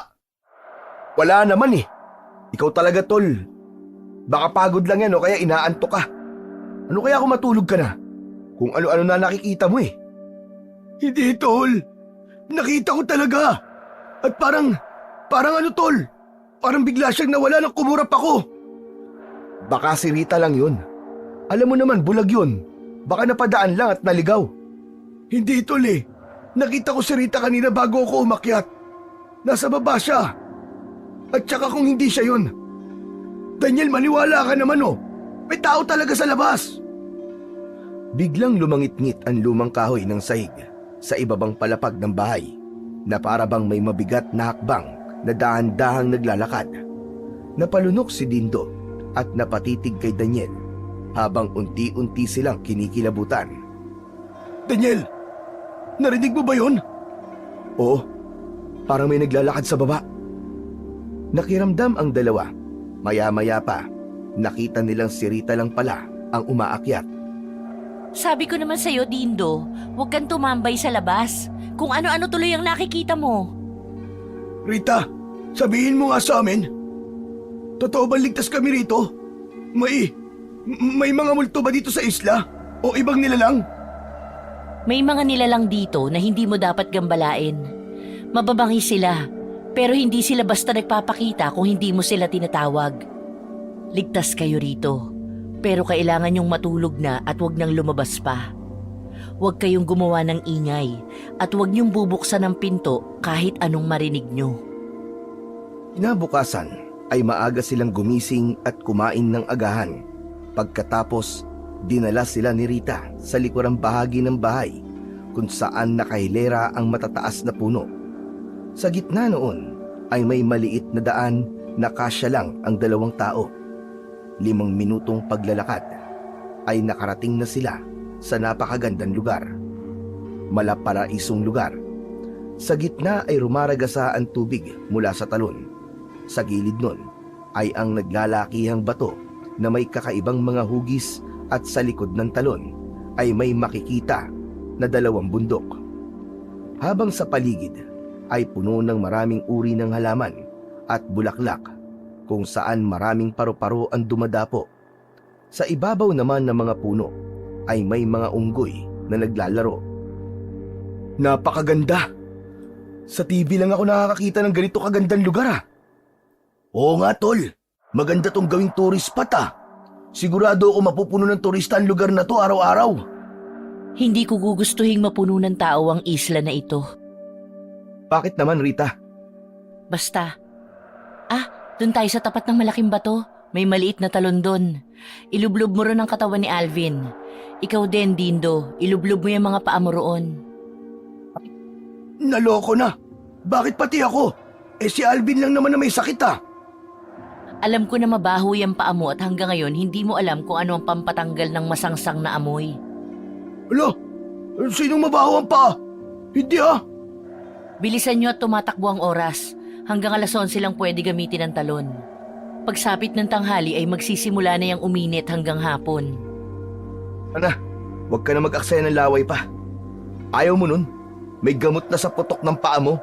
Wala naman eh. Ikaw talaga, Tol. Baka pagod lang yan o kaya inaantok ka. Ano kaya kung matulog ka na? Kung ano-ano na nakikita mo eh. Hindi, Tol. Nakita ko talaga. At parang ano, Tol? Parang bigla siyang nawala nang kumurap ako. Baka si Rita lang yun. Alam mo naman, bulag yun. Baka napadaan lang at naligaw. Hindi, Tol eh. Nakita ko si Rita kanina bago ako umakyat. Nasa baba siya. At saka kung hindi siya yun. Daniel, maniwala ka naman oh. May tao talaga sa labas. Biglang lumangit-ngit ang lumang kahoy ng sahig sa ibabang palapag ng bahay na para bang may mabigat na hakbang na dahan-dahang naglalakad. Napalunok si Dindo at napatitig kay Daniel habang unti-unti silang kinikilabutan. Daniel, narinig mo ba yun? Oo, parang may naglalakad sa baba. Nakiramdam ang dalawa. Maya-maya pa, nakita nilang si Rita lang pala ang umaakyat. Sabi ko naman sa'yo, Dindo, huwag kang tumambay sa labas. Kung ano-ano tuloy ang nakikita mo. Rita, sabihin mo nga sa amin. Totoo ba ligtas kami rito? May mga multo ba dito sa isla? O ibang nilalang? May mga nilalang dito na hindi mo dapat gambalain. Mababangi sila, pero hindi sila basta nagpapakita kung hindi mo sila tinatawag. Ligtas kayo rito, pero kailangan yung matulog na at huwag nang lumabas pa. Huwag kayong gumawa ng ingay at huwag niyong bubuksan ng pinto kahit anong marinig niyo. Kinabukasan ay maaga silang gumising at kumain ng agahan. Pagkatapos, dinala sila ni Rita sa likurang bahagi ng bahay kung saan nakahilera ang matataas na puno. Sa gitna noon ay may maliit na daan na kasya lang ang 2 tao. 5 minutong paglalakad ay nakarating na sila sa napakagandang lugar. Malaparaisong lugar. Sa gitna ay rumaragasa ang tubig mula sa talon. Sa gilid nun ay ang naglalakihang bato na may kakaibang mga hugis at sa likod ng talon ay may makikita na 2 bundok. Habang sa paligid ay puno ng maraming uri ng halaman at bulaklak kung saan maraming paru-paro ang dumadapo. Sa ibabaw naman ng mga puno ay may mga unggoy na naglalaro. Napakaganda! Sa TV lang ako nakakakita ng ganito kagandang lugar ah. Oo nga tol, maganda tong gawing tourist spot ah. Sigurado ako mapupuno ng turista ang lugar na to araw-araw. Hindi ko gugustuhing mapuno ng tao ang isla na ito. Bakit naman, Rita? Basta. Doon tayo sa tapat ng malaking bato. May maliit na talon doon. Ilublob mo ron ang katawan ni Alvin. Ikaw din, Dindo. Ilublob mo yung mga paa mo roon. Naloko na. Bakit pati ako? Si Alvin lang naman na may sakit ah. Alam ko na mabaho yung paa mo at hanggang ngayon hindi mo alam kung ano ang pampatanggal ng masangsang na amoy. Alo, sinong mabaho ang paa? Hindi ah. Bilisan nyo at tumatakbo ang oras. Hanggang 11 lang pwede gamitin ang talon. Pagsapit ng tanghali ay magsisimula na yung uminit hanggang hapon. Ana, huwag ka na mag-aksaya ng laway pa. Ayaw mo nun? May gamot na sa putok ng paa mo.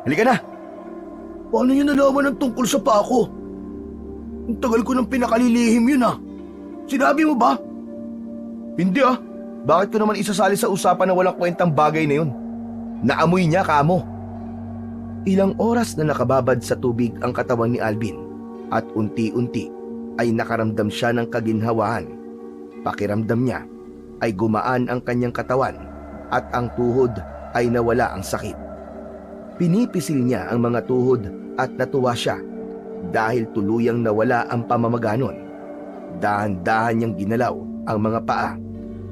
Halika na. Paano niyo nalaman ang tungkol sa paa ko? Ang tagal ko nang pinakalilihim yun ah. Sinabi mo ba? Hindi ah. Bakit ko naman isasali sa usapan na walang kwentang bagay na yun? Naamoy niya kamo. Ilang oras na nakababad sa tubig ang katawan ni Alvin at unti-unti ay nakaramdam siya ng kaginhawaan. Pakiramdam niya ay gumaan ang kanyang katawan at ang tuhod ay nawala ang sakit. Pinipisil niya ang mga tuhod at natuwa siya dahil tuluyang nawala ang pamamaganon. Dahan-dahan niyang ginalaw ang mga paa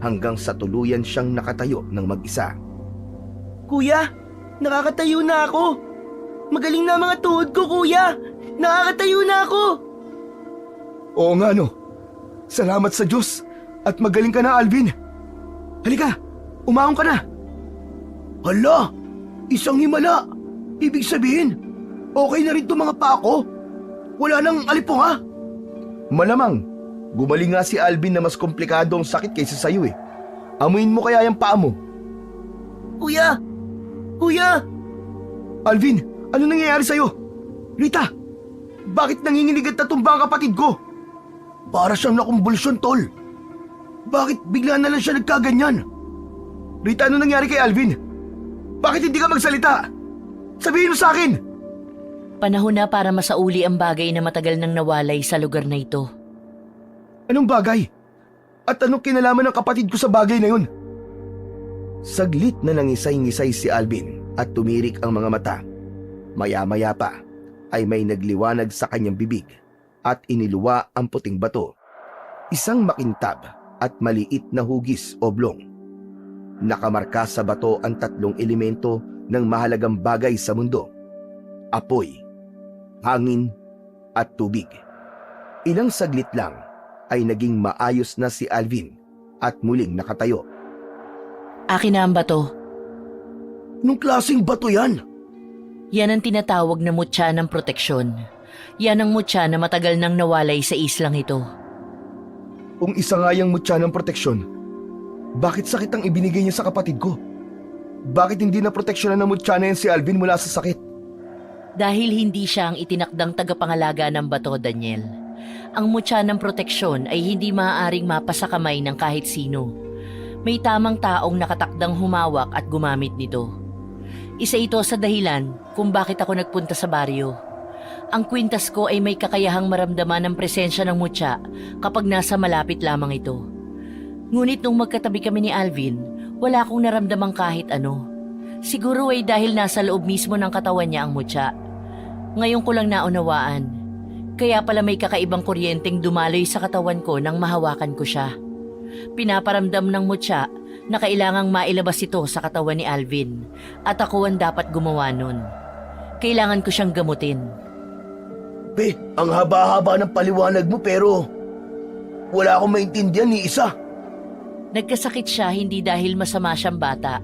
hanggang sa tuluyan siyang nakatayo ng mag-isa. Kuya, nakakatayo na ako. Magaling na mga tuhod ko, kuya. Nakakatayo na ako. Oo nga no. Salamat sa Diyos at magaling ka na, Alvin. Halika, umahon ka na. Hala, isang himala. Ibig sabihin, okay na rin itong mga paa ko. Wala nang alipong ha? Malamang, gumaling nga si Alvin na mas komplikado ang sakit kaysa sa'yo eh. Amuin mo kaya yung paa mo. Kuya! Kuya! Alvin, ano nangyayari sa'yo? Rita, bakit nanginginig at natumba ang kapatid ko? Para siyang nakumbulsyon, tol. Bakit bigla na lang siya nagkaganyan? Rita, ano nangyari kay Alvin? Bakit hindi ka magsalita? Sabihin mo sa akin! Panahon na para masauli ang bagay na matagal nang nawalay sa lugar na ito. Anong bagay? At anong kinalaman ng kapatid ko sa bagay na yun? Saglit na nangisay-ngisay si Alvin at tumirik ang mga mata. Maya-maya pa ay may nagliwanag sa kanyang bibig at iniluwa ang puting bato. Isang makintab at maliit na hugis oblong. Nakamarka sa bato ang 3 elemento ng mahalagang bagay sa mundo: apoy, hangin at tubig. Ilang saglit lang ay naging maayos na si Alvin at muling nakatayo. Akin na ang bato. Anong klaseng bato yan? Yan ang tinatawag na mutya ng proteksyon. Yan ang mutya na matagal nang nawalay sa islang ito. Kung isa nga yung mutya ng proteksyon, bakit sakit ang ibinigay niya sa kapatid ko? Bakit hindi na proteksyonan ng mutya na yan si Alvin mula sa sakit? Dahil hindi siya ang itinakdang tagapangalaga ng bato, Daniel. Ang mutya ng proteksyon ay hindi maaaring mapasa kamay ng kahit sino. May tamang taong nakatakdang humawak at gumamit nito. Isa ito sa dahilan kung bakit ako nagpunta sa baryo. Ang kwintas ko ay may kakayahang maramdaman ang presensya ng mutya kapag nasa malapit lamang ito. Ngunit nung magkatabi kami ni Alvin, wala akong naramdamang kahit ano. Siguro ay dahil nasa loob mismo ng katawan niya ang mutya. Ngayon ko lang naunawaan. Kaya pala may kakaibang kuryenteng dumaloy sa katawan ko nang mahawakan ko siya. Pinaparamdam ng mutya na kailangang mailabas ito sa katawan ni Alvin at ako ang dapat gumawa nun. Kailangan ko siyang gamutin. Be, ang haba-haba ng paliwanag mo pero wala akong maintindihan ni isa. Nagkasakit siya hindi dahil masama siyang bata,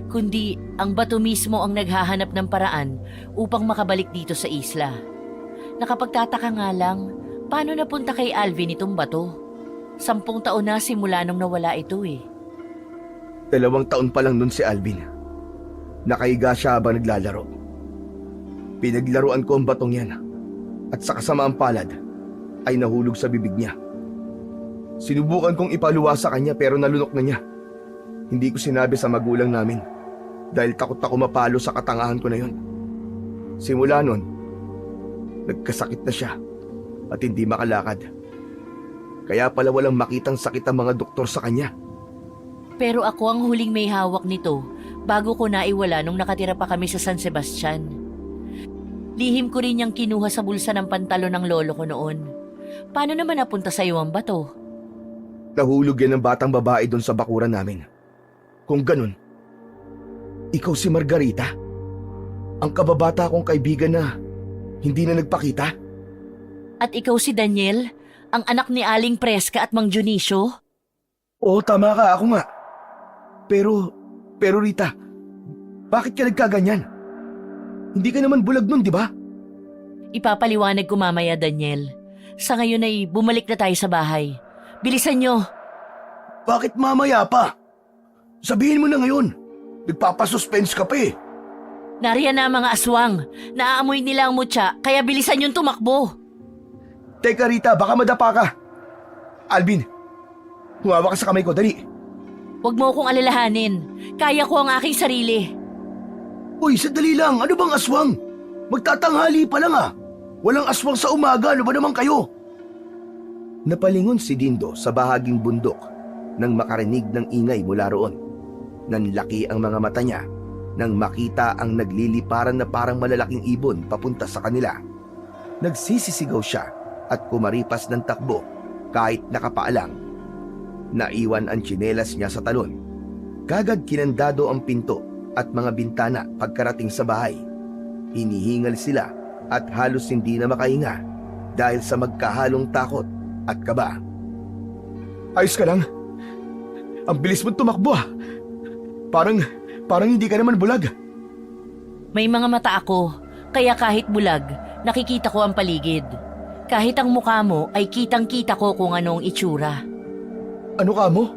kundi ang bato mismo ang naghahanap ng paraan upang makabalik dito sa isla. Nakapagtataka nga lang, paano napunta kay Alvin itong bato? 10 taon na simula nung nawala ito eh. 2 taon pa lang nun si Alvin. Nakahiga siya habang naglalaro. Pinaglaruan ko ang batong yan at sa kasamaang palad ay nahulog sa bibig niya. Sinubukan kong ipaluwa sa kanya pero nalunok na niya. Hindi ko sinabi sa magulang namin dahil takot ako mapalo sa katangahan ko na yon. Simula nun, nagkasakit na siya at hindi makalakad. Kaya pala walang makitang sakit ang mga doktor sa kanya. Pero ako ang huling may hawak nito bago ko naiwala nung nakatira pa kami sa San Sebastian. Lihim ko rin niyang kinuha sa bulsa ng pantalon ng lolo ko noon. Paano naman napunta sa iyo ang bato? Nahulog yan ng batang babae doon sa bakuran namin. Kung ganun, ikaw si Margarita? Ang kababata kong kaibigan na hindi na nagpakita? At ikaw si Daniel, ang anak ni Aling Preska at Mang Dionisio? Oo, tama ka, ako nga. Pero Rita, bakit ka nagkaganyan? Hindi ka naman bulag nun, di ba? Ipapaliwanag ko mamaya, Daniel. Sa ngayon ay bumalik na tayo sa bahay. Bilisan nyo! Bakit mamaya pa? Sabihin mo na ngayon. Nagpapasuspense ka pa eh. Nariyan na ang mga aswang. Naaamoy nila ang mutya, kaya bilisan yung tumakbo. Teka Rita, baka madapa ka. Alvin, humawa ka sa kamay ko, dali. Huwag mo akong alalahanin. Kaya ko ang aking sarili. Uy, sandali lang. Ano bang aswang? Magtatanghali pa lang ah. Walang aswang sa umaga. Ano ba naman kayo? Napalingon si Dindo sa bahaging bundok nang makarinig ng ingay mula roon. Nanlaki ang mga mata niya nang makita ang nagliliparan na parang malalaking ibon papunta sa kanila. Nagsisisigaw siya at kumaripas ng takbo kahit nakapaalang. Naiwan ang tsinelas niya sa talon. Kagad kinandado ang pinto at mga bintana pagkarating sa bahay. Hinihingal sila at halos hindi na makahinga dahil sa magkahalong takot at kaba. Ayos ka lang? Ang bilis mo tumakbo ah. Parang hindi ka naman bulag. May mga mata ako, kaya kahit bulag, nakikita ko ang paligid. Kahit ang mukha mo ay kitang-kita ko kung anong itsura. Ano ka mo?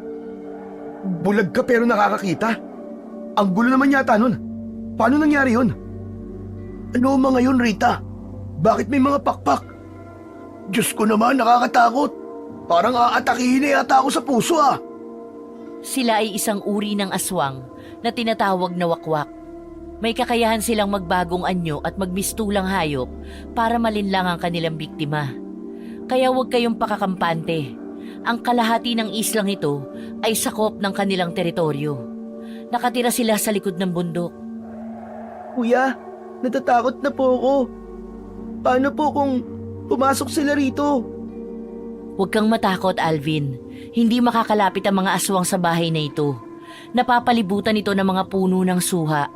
Bulag ka pero nakakakita? Ang gulo naman yata nun. Paano nangyari yun? Ano mga yun, Rita? Bakit may mga pakpak? Diyos ko naman, nakakatakot. Parang aatakihin na yata ako sa puso ah. Sila ay isang uri ng aswang na tinatawag na wakwak. May kakayahan silang magbagong anyo at magmistulang hayop para malinlang ang kanilang biktima. Kaya huwag kayong pakakampante. Ang kalahati ng islang ito ay sakop ng kanilang teritoryo. Nakatira sila sa likod ng bundok. Kuya, natatakot na po ako. Paano po kung pumasok sila rito? Huwag kang matakot, Alvin. Hindi makakalapit ang mga aswang sa bahay na ito. Napapalibutan ito ng mga puno ng suha.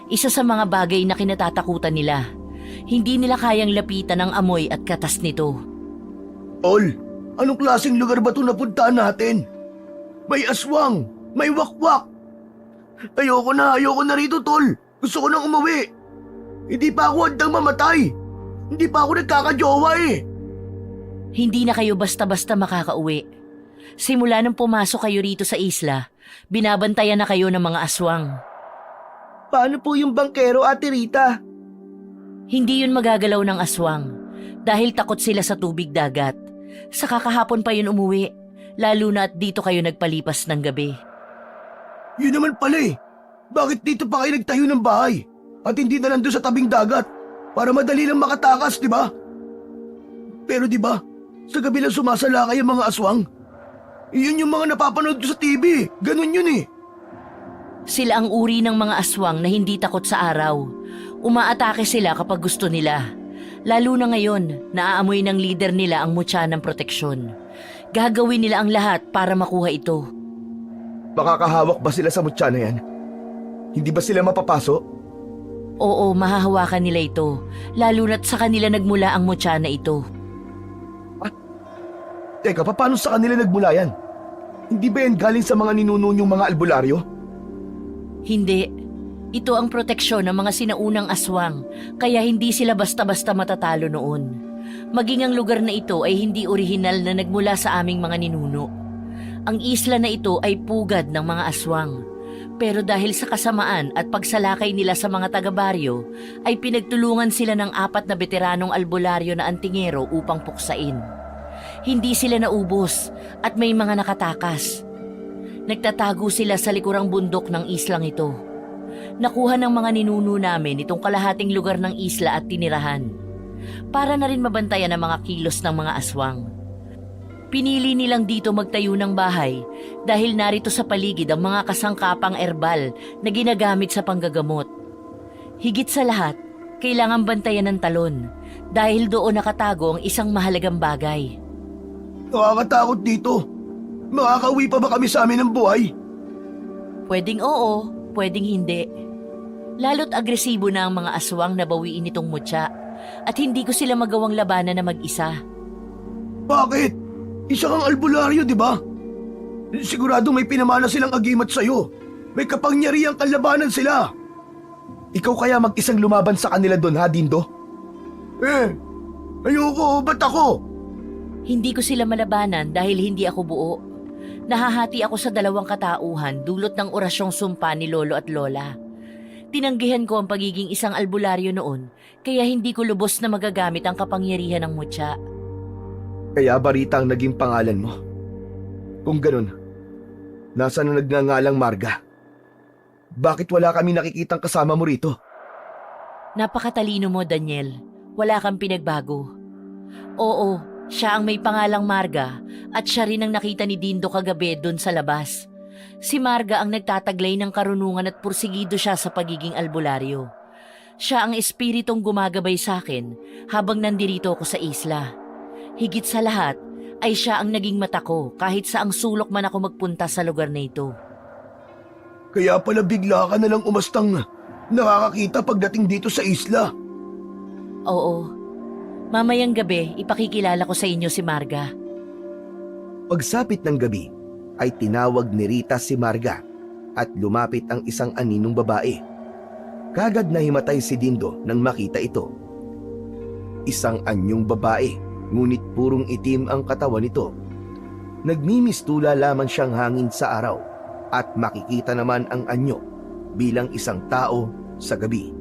Isa sa mga bagay na kinatatakutan nila. Hindi nila kayang lapitan ang amoy at katas nito. Tol, anong klaseng lugar ba ito napuntaan natin? May aswang, may wakwak. Ayoko na rito, Tol. Gusto ko nang umuwi. Hindi pa ako handang mamatay. Hindi pa ako nagkakajowa eh. Hindi na kayo basta-basta makakauwi. Simula nang pumasok kayo rito sa isla, binabantayan na kayo ng mga aswang. Paano po yung bangkero, Ate Rita? Hindi yun magagalaw ng aswang dahil takot sila sa tubig dagat. Sa kakahapon pa yun umuwi, lalo na at dito kayo nagpalipas ng gabi. Yun naman pala eh. Bakit dito pa kayo nagtayo ng bahay? At hindi na lang doon sa tabing dagat para madali lang makatakas, di ba? Pero di ba, sa gabi lang sumasalakay ang mga aswang. Iyon yung mga napapanood ko sa TV. Ganun yun eh. Sila ang uri ng mga aswang na hindi takot sa araw. Umaatake sila kapag gusto nila. Lalo na ngayon, naaamoy ng leader nila ang mutya ng proteksyon. Gagawin nila ang lahat para makuha ito. Makakahawak ba sila sa mutya na yan? Hindi ba sila mapapaso? Oo, mahahawakan nila ito. Lalo na't sa kanila nagmula ang mutya na ito. Teka, paano sa kanila nagmula yan? Hindi ba yan galing sa mga ninuno niyong mga albularyo? Hindi. Ito ang proteksyon ng mga sinaunang aswang, kaya hindi sila basta-basta matatalo noon. Maging ang lugar na ito ay hindi orihinal na nagmula sa aming mga ninuno. Ang isla na ito ay pugad ng mga aswang. Pero dahil sa kasamaan at pagsalakay nila sa mga taga-baryo, ay pinagtulungan sila ng 4 na veteranong albularyo na antingero upang puksain. Hindi sila naubos at may mga nakatakas. Nagtatago sila sa likurang bundok ng islang ito. Nakuha ng mga ninuno namin itong kalahating lugar ng isla at tinirahan. Para na rin mabantayan ang mga kilos ng mga aswang. Pinili nilang dito magtayo ng bahay dahil narito sa paligid ang mga kasangkapang erbal na ginagamit sa panggagamot. Higit sa lahat, kailangan bantayan ng talon dahil doon nakatago ang isang mahalagang bagay. Nakakatakot dito. Makakauwi pa ba kami sa amin ng buhay? Pwedeng oo, pwedeng hindi. Lalo't agresibo na ang mga aswang na bawiin itong mutya at hindi ko sila magawang labanan na mag-isa. Bakit? Isa kang albularyo, di ba? Sigurado may pinamana silang agimat sa'yo. May kapangyarihang kalabanan sila. Ikaw kaya mag-isang lumaban sa kanila doon, ha, Dindo? Ayoko, ba't ako? Hindi ko sila malabanan dahil hindi ako buo. Nahahati ako sa 2 katauhan dulot ng orasyong sumpa ni Lolo at Lola. Tinanggihan ko ang pagiging isang albularyo noon, kaya hindi ko lubos na magagamit ang kapangyarihan ng mutya. Kaya Barita ang naging pangalan mo. Kung ganun, nasaan ang nagngangalang Marga? Bakit wala kami nakikitang kasama mo rito? Napakatalino mo, Daniel. Wala kang pinagbago. Oo, siya ang may pangalang Marga at siya rin ang nakita ni Dindo kagabi doon sa labas. Si Marga ang nagtataglay ng karunungan at pursigido siya sa pagiging albularyo. Siya ang espiritong gumagabay sa akin habang nandirito ako sa isla. Higit sa lahat ay siya ang naging mata ko kahit saang sulok man ako magpunta sa lugar na ito. Kaya pala bigla ka nalang umastang nakakakita pagdating dito sa isla. Oo. Mamayang gabi, ipakikilala ko sa inyo si Marga. Pagsapit ng gabi, ay tinawag ni Rita si Marga at lumapit ang isang aninong babae. Kagad na himatay si Dindo nang makita ito. Isang anyong babae, ngunit purong itim ang katawan nito. Nagmimistula lamang siyang hangin sa araw at makikita naman ang anyo bilang isang tao sa gabi.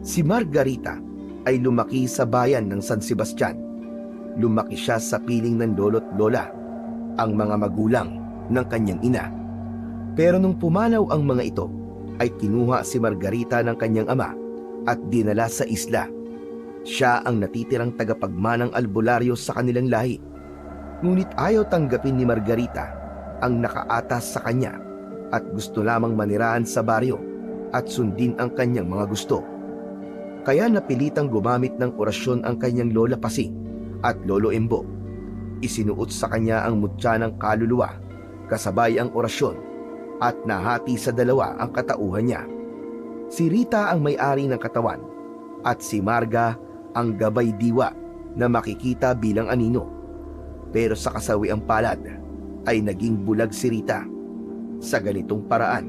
Si Margarita ay lumaki sa bayan ng San Sebastian. Lumaki siya sa piling ng lolo't lola, ang mga magulang ng kanyang ina. Pero nung pumanaw ang mga ito, ay kinuha si Margarita ng kanyang ama at dinala sa isla. Siya ang natitirang tagapagmanang albularyo sa kanilang lahi. Ngunit ayaw tanggapin ni Margarita ang nakaatas sa kanya at gusto lamang manirahan sa baryo at sundin ang kanyang mga gusto. Kaya napilitang gumamit ng orasyon ang kanyang lola Pasing at lolo Embo. Isinuot sa kanya ang mutya ng kaluluwa, kasabay ang orasyon, at nahati sa 2 ang katauhan niya. Si Rita ang may-ari ng katawan, at si Marga ang gabay diwa na makikita bilang anino. Pero sa kasawiang palad, ay naging bulag si Rita. Sa ganitong paraan,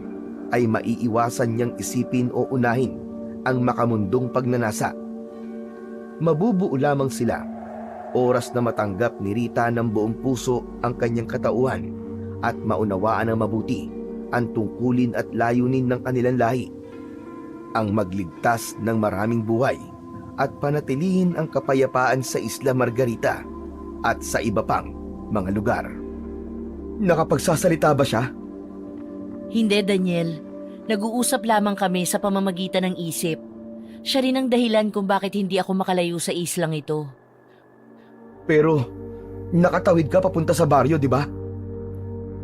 ay maiiwasan niyang isipin o unahin ang makamundong pagnanasa. Mabubuo lamang sila oras na matanggap ni Rita ng buong puso ang kanyang katauhan at maunawaan ng mabuti ang tungkulin at layunin ng kanilang lahi, ang magligtas ng maraming buhay at panatilihin ang kapayapaan sa Isla Margarita at sa iba pang mga lugar. Nakapagsasalita ba siya? Hindi, Daniel. Nag-uusap lamang kami sa pamamagitan ng isip. Siya rin ang dahilan kung bakit hindi ako makalayo sa islang ito. Pero, nakatawid ka papunta sa baryo, di ba?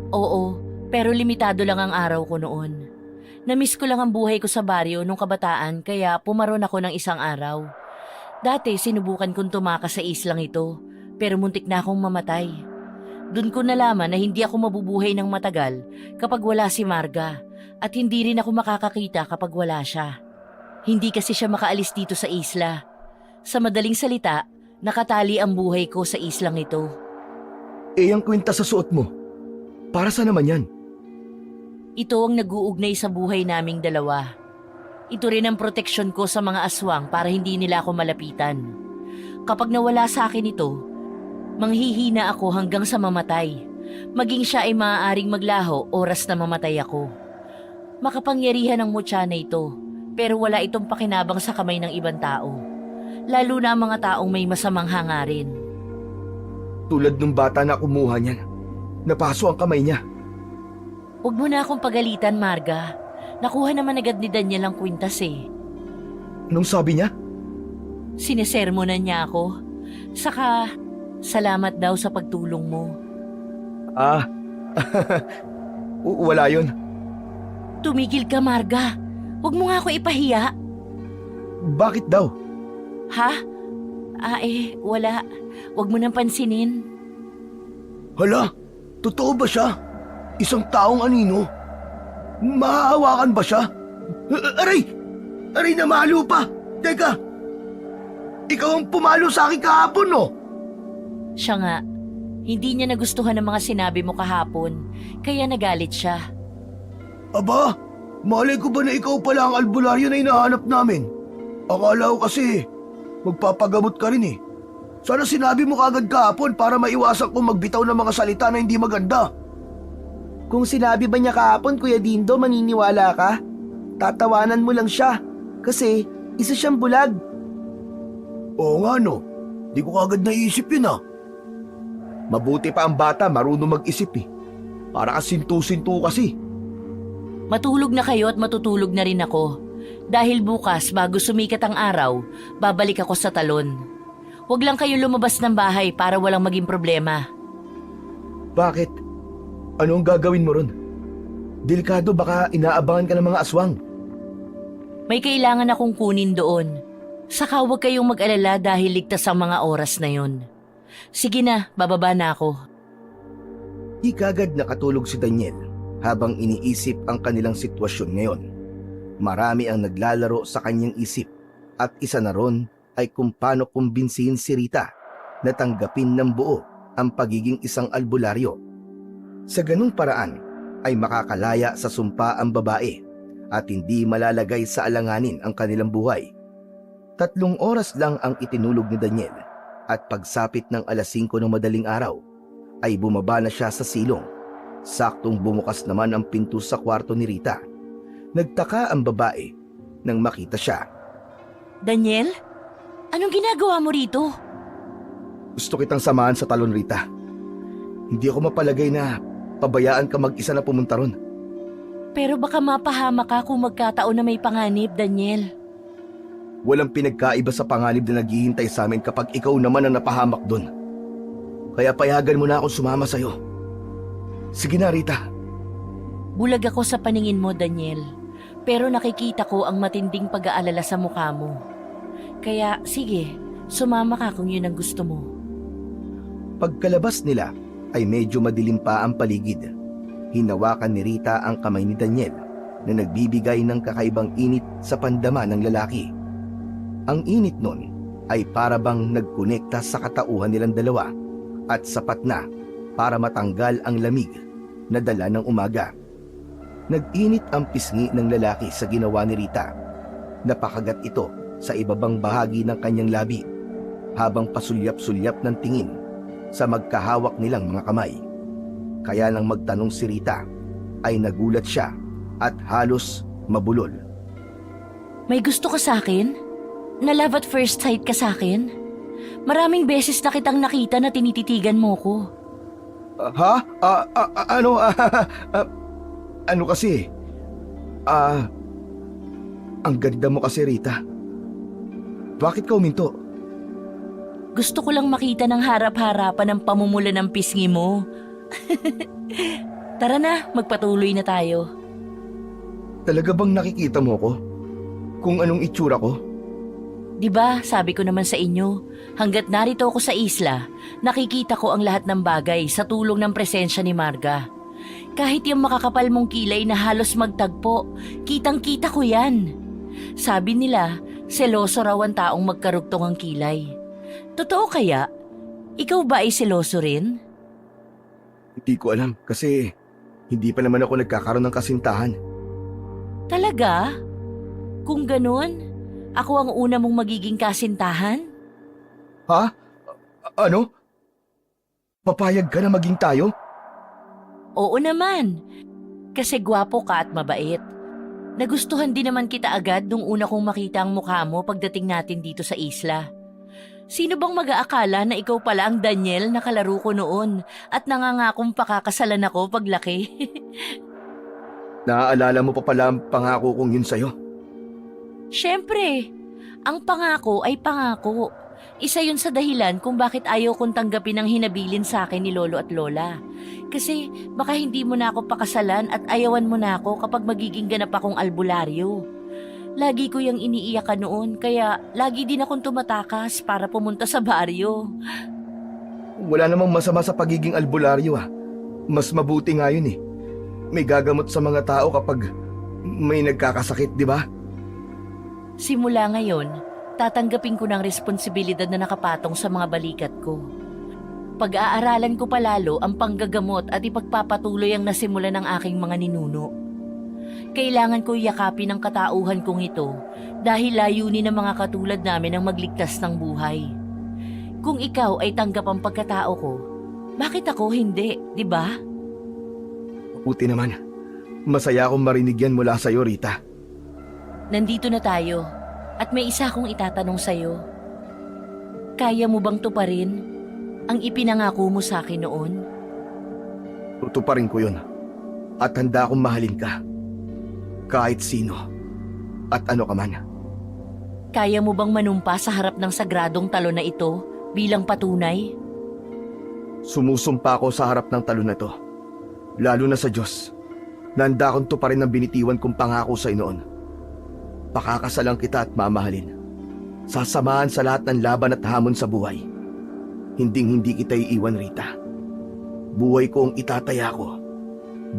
Oo, pero limitado lang ang araw ko noon. Namiss ko lang ang buhay ko sa baryo nung kabataan kaya pumaron ako ng isang araw. Dati sinubukan kong tumakas sa islang ito, pero muntik na akong mamatay. Doon ko nalaman na hindi ako mabubuhay ng matagal kapag wala si Marga at hindi rin ako makakakita kapag wala siya. Hindi kasi siya makaalis dito sa isla. Sa madaling salita, nakatali ang buhay ko sa islang ito. Ang kwintas sa suot mo. Para sa naman yan? Ito ang nag-uugnay sa buhay naming dalawa. Ito rin ang proteksyon ko sa mga aswang para hindi nila ako malapitan. Kapag nawala sa akin ito, manghihina ako hanggang sa mamatay. Maging siya ay maaaring maglaho oras na mamatay ako. Makapangyarihan ang mutya na ito, pero wala itong pakinabang sa kamay ng ibang tao. Lalo na ang mga taong may masamang hangarin. Tulad nung bata na kumuha niyan. Napaso ang kamay niya. Huwag mo na akong pagalitan, Marga. Nakuha naman agad ni Daniel ang kwintas eh. Anong sabi niya? Sinesermonan niya ako. Saka, salamat daw sa pagtulong mo. Wala yun. Tumigil ka, Marga. Huwag mo nga ako ipahiya. Bakit daw? Ha? Wala. Huwag mo nang pansinin. Hala, totoo ba siya? Isang taong anino? Maaawakan ba siya? Aray! Aray na malo pa! Teka! Ikaw ang pumalo sa akin kahapon, no? Siya nga. Hindi niya nagustuhan ang mga sinabi mo kahapon. Kaya nagalit siya. Aba, malay ko ba na ikaw pala ang albularyo na hinahanap namin? Akala ko kasi, magpapagamot ka rin eh. Sana sinabi mo kagad kahapon para maiwasan kong magbitaw ng mga salita na hindi maganda. Kung sinabi ba niya kahapon, Kuya Dindo, maniniwala ka? Tatawanan mo lang siya. Kasi, isa siyang bulag. Oo nga no. Di ko kagad naisip yun ah. Mabuti pa ang bata marunong mag-isip eh. Para kasintu-sintu kasi. Matulog na kayo at matutulog na rin ako. Dahil bukas, bago sumikat ang araw, babalik ako sa talon. Huwag lang kayo lumabas ng bahay para walang maging problema. Bakit? Ano ang gagawin mo ron? Delikado, baka inaabangan ka ng mga aswang. May kailangan akong kunin doon. Saka huwag kayong mag-alala dahil ligtas ang mga oras na yon. Sige na, bababa na ako. Di kagad nakatulog si Daniel habang iniisip ang kanilang sitwasyon ngayon. Marami ang naglalaro sa kanyang isip at isa na ron ay kung paano kumbinsihin si Rita na tanggapin ng buo ang pagiging isang albularyo. Sa ganung paraan ay makakalaya sa sumpa ang babae at hindi malalagay sa alanganin ang kanilang buhay. 3 oras lang ang itinulog ni Daniel at pagsapit ng 5:00 ng madaling araw ay bumaba na siya sa silong. Saktong bumukas naman ang pinto sa kwarto ni Rita. Nagtaka ang babae nang makita siya. Daniel? Anong ginagawa mo rito? Gusto kitang samahan sa talon, Rita. Hindi ako mapalagay na pabayaan ka mag-isa na pumunta ron. Pero baka mapahama ka kung magkataon na may panganib, Daniel. Walang pinagkaiba sa panganib na naghihintay sa amin kapag ikaw naman ang napahamak doon. Kaya payagan mo na akong sumama sa'yo. Sige na, Rita. Bulag ako sa paningin mo, Daniel. Pero nakikita ko ang matinding pag-aalala sa mukha mo. Kaya, sige, sumama ka kung yun ang gusto mo. Pagkalabas nila, ay medyo madilim pa ang paligid. Hinawakan ni Rita ang kamay ni Daniel na nagbibigay ng kakaibang init sa pandama ng lalaki. Ang init nun ay para bang nagkonekta sa katauhan nilang dalawa at sapat na para matanggal ang lamig na dala ng umaga. Nag-init ang pisngi ng lalaki sa ginawa ni Rita. Napakagat ito sa ibabang bahagi ng kanyang labi habang pasulyap-sulyap ng tingin sa magkahawak nilang mga kamay. Kaya nang magtanong si Rita, ay nagulat siya at halos mabulol. May gusto ka sa akin? Na love at first sight ka sa akin? Maraming beses na kitang nakita na tinititigan mo ko. Ano kasi? Ang ganda mo kasi, Rita. Bakit ka uminto? Gusto ko lang makita ng harap-harapan ng pamumula ng pisngi mo. Tara na, magpatuloy na tayo. Talaga bang nakikita mo ko? Kung anong itsura ko? Diba, sabi ko naman sa inyo, hanggat narito ako sa isla, nakikita ko ang lahat ng bagay sa tulong ng presensya ni Marga. Kahit yung makakapal mong kilay na halos magtagpo, kitang-kita ko yan. Sabi nila, seloso raw ang taong magkarugtong ang kilay. Totoo kaya? Ikaw ba ay seloso rin? Hindi ko alam kasi hindi pa naman ako nagkakaroon ng kasintahan. Talaga? Kung ganun, ako ang una mong magiging kasintahan? Ha? Ano? Papayag ka na maging tayo? Oo naman, kasi gwapo ka at mabait. Nagustuhan din naman kita agad nung una kong makita ang mukha mo pagdating natin dito sa isla. Sino bang mag-aakala na ikaw pala ang Daniel na kalaro ko noon at nangangakong pakakasalan ako paglaki? Naaalala mo pa pala ang pangako kong yun sa'yo? Siyempre, ang pangako ay pangako. Isa yun sa dahilan kung bakit ayaw kong tanggapin ang hinabilin sa akin ni Lolo at Lola. Kasi baka hindi mo na ako pakasalan at ayawan mo na ako kapag magiging ganap akong albularyo. Lagi ko yung iniiyakan noon kaya lagi din akong tumatakas para pumunta sa baryo. Wala namang masama sa pagiging albularyo Mas mabuti nga yun May gagamot sa mga tao kapag may nagkakasakit, di ba? Simula ngayon, tatanggapin ko ng responsibilidad na nakapatong sa mga balikat ko. Pag-aaralan ko palalo ang panggagamot at ipagpapatuloy ang nasimulan ng aking mga ninuno. Kailangan ko yakapin ang katauhan kong ito dahil layunin ng mga katulad namin ang magligtas ng buhay. Kung ikaw ay tanggap ang pagkatao ko, bakit ako hindi, di ba? Mabuti naman. Masaya akong marinig yan mula sa'yo, Rita. Nandito na tayo at may isa akong itatanong sa'yo. Kaya mo bang tuparin ang ipinangako mo sa akin noon? Tutuparin ko yun. At handa akong mahalin ka. Kahit sino. At ano ka man. Kaya mo bang manumpa sa harap ng sagradong talon na ito bilang patunay? Sumusumpa ako sa harap ng talon na to. Lalo na sa Diyos. Nanda akong tuparin ang binitiwan kong pangako sa noon. Pakakasalang kita at mamahalin. Sasamahan sa lahat ng laban at hamon sa buhay. Hinding-hindi kita iiwan, Rita. Buhay ko ang itataya ko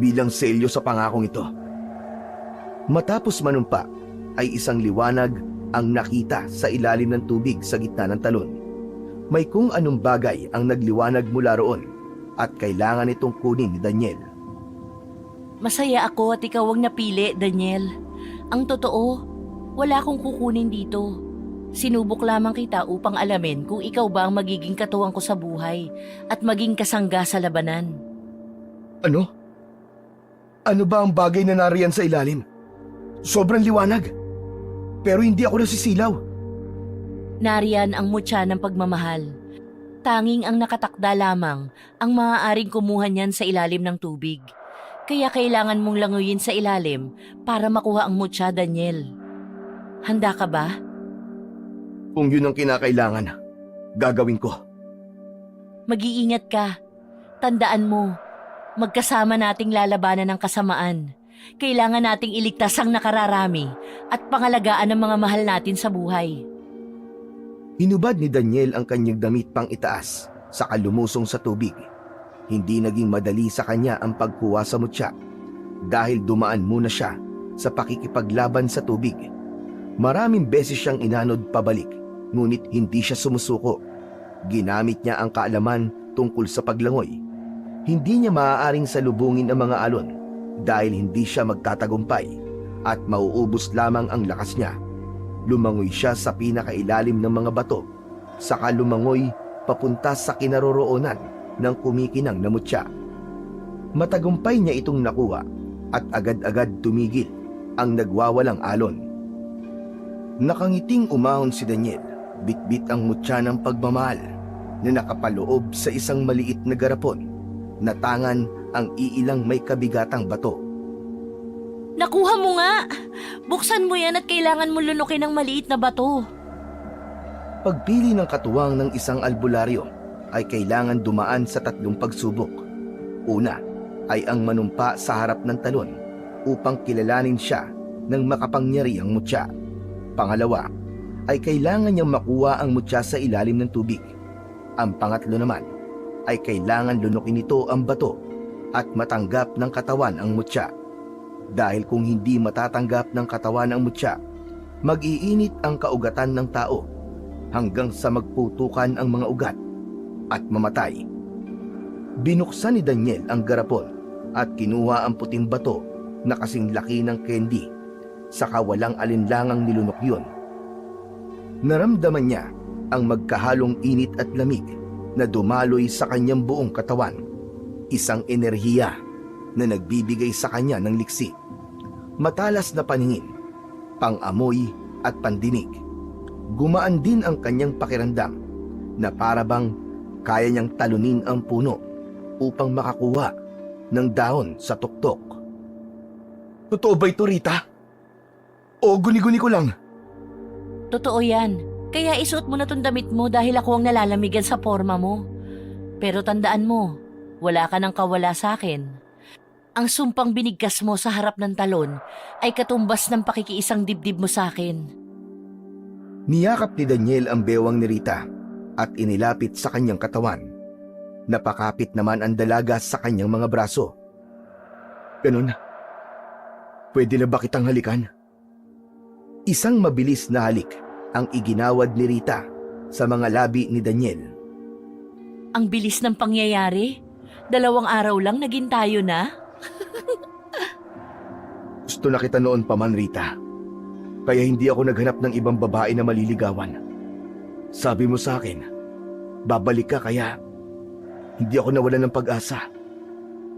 bilang selyo sa pangakong ito. Matapos manumpa ay isang liwanag ang nakita sa ilalim ng tubig sa gitna ng talon. May kung anong bagay ang nagliwanag mula roon at kailangan itong kunin ni Daniel. Masaya ako at ikaw ang napili, Daniel. Ang totoo, wala akong kukunin dito. Sinubok lamang kita upang alamin kung ikaw ba ang magiging katuwang ko sa buhay at maging kasangga sa labanan. Ano? Ano ba ang bagay na nariyan sa ilalim? Sobrang liwanag. Pero hindi ako nasisilaw. Nariyan ang mutya ng pagmamahal. Tanging ang nakatakda lamang ang maaaring kumuha niyan sa ilalim ng tubig. Kaya kailangan mong languyin sa ilalim para makuha ang mutya, Daniel. Handa ka ba? Kung yun ang kinakailangan, gagawin ko. Mag-iingat ka. Tandaan mo, magkasama nating lalabanan ng kasamaan. Kailangan nating iligtas ang nakararami at pangalagaan ang mga mahal natin sa buhay. Hinubad ni Daniel ang kanyang damit pang itaas, saka lumusong sa tubig. Hindi naging madali sa kanya ang pagkuha sa mutya dahil dumaan muna siya sa pakikipaglaban sa tubig. Maraming beses siyang inanod pabalik, ngunit hindi siya sumusuko. Ginamit niya ang kaalaman tungkol sa paglangoy. Hindi niya maaaring salubungin ang mga alon dahil hindi siya magtatagumpay at mauubos lamang ang lakas niya. Lumangoy siya sa pinakailalim ng mga bato, saka lumangoy papunta sa kinaroroonan ng kumikinang na mutya. Matagumpay niya itong nakuha at agad-agad tumigil ang nagwawalang alon. Nakangiting umahon si Daniel, bitbit ang mutya ng pagmamahal na nakapaloob sa isang maliit na garapon na tangan ang iilang may kabigatang bato. Nakuha mo nga! Buksan mo yan at kailangan mo lunukin ng maliit na bato. Pagpili ng katuwang ng isang albularyo ay kailangan dumaan sa 3 pagsubok. Una ay ang manumpa sa harap ng talon upang kilalanin siya ng makapangyarihang mutya. Pangalawa ay kailangan niyang makuha ang mutya sa ilalim ng tubig. Ang pangatlo naman ay kailangan lunukin nito ang bato at matanggap ng katawan ang mutya. Dahil kung hindi matatanggap ng katawan ang mutya, mag-iinit ang kaugatan ng tao hanggang sa magputukan ang mga ugat at mamatay. Binuksan ni Daniel ang garapon at kinuha ang puting bato na kasing laki ng candy, saka walang alinlangang nilunok yun. Naramdaman niya ang magkahalong init at lamig na dumaloy sa kanyang buong katawan, isang enerhiya na nagbibigay sa kanya ng liksi, matalas na paningin, pang-amoy at pandinig. Gumaan din ang kanyang pakiramdam na parabang kaya niyang talunin ang puno upang makakuha ng dahon sa tuktok. Totoo ba ito, Rita? O guni-guni ko lang? Totoo yan. Kaya isuot mo na tong damit mo dahil ako ang nalalamigan sa forma mo. Pero tandaan mo, wala ka nang kawala sa akin. Ang sumpang binigkas mo sa harap ng talon ay katumbas ng pakikiisang dibdib mo sa akin. Niyakap ni Daniel ang bewang ni Rita at inilapit sa kanyang katawan. Napakapit naman ang dalaga sa kanyang mga braso. Ganun. Pwede na ba kitang halikan? Isang mabilis na halik ang iginawad ni Rita sa mga labi ni Daniel. Ang bilis ng pangyayari. 2 araw lang naging tayo na. Gusto na kita noon pa man, Rita. Kaya hindi ako naghanap ng ibang babae na maliligawan. Sabi mo sa akin, babalik ka kaya hindi ako nawalan ng pag-asa.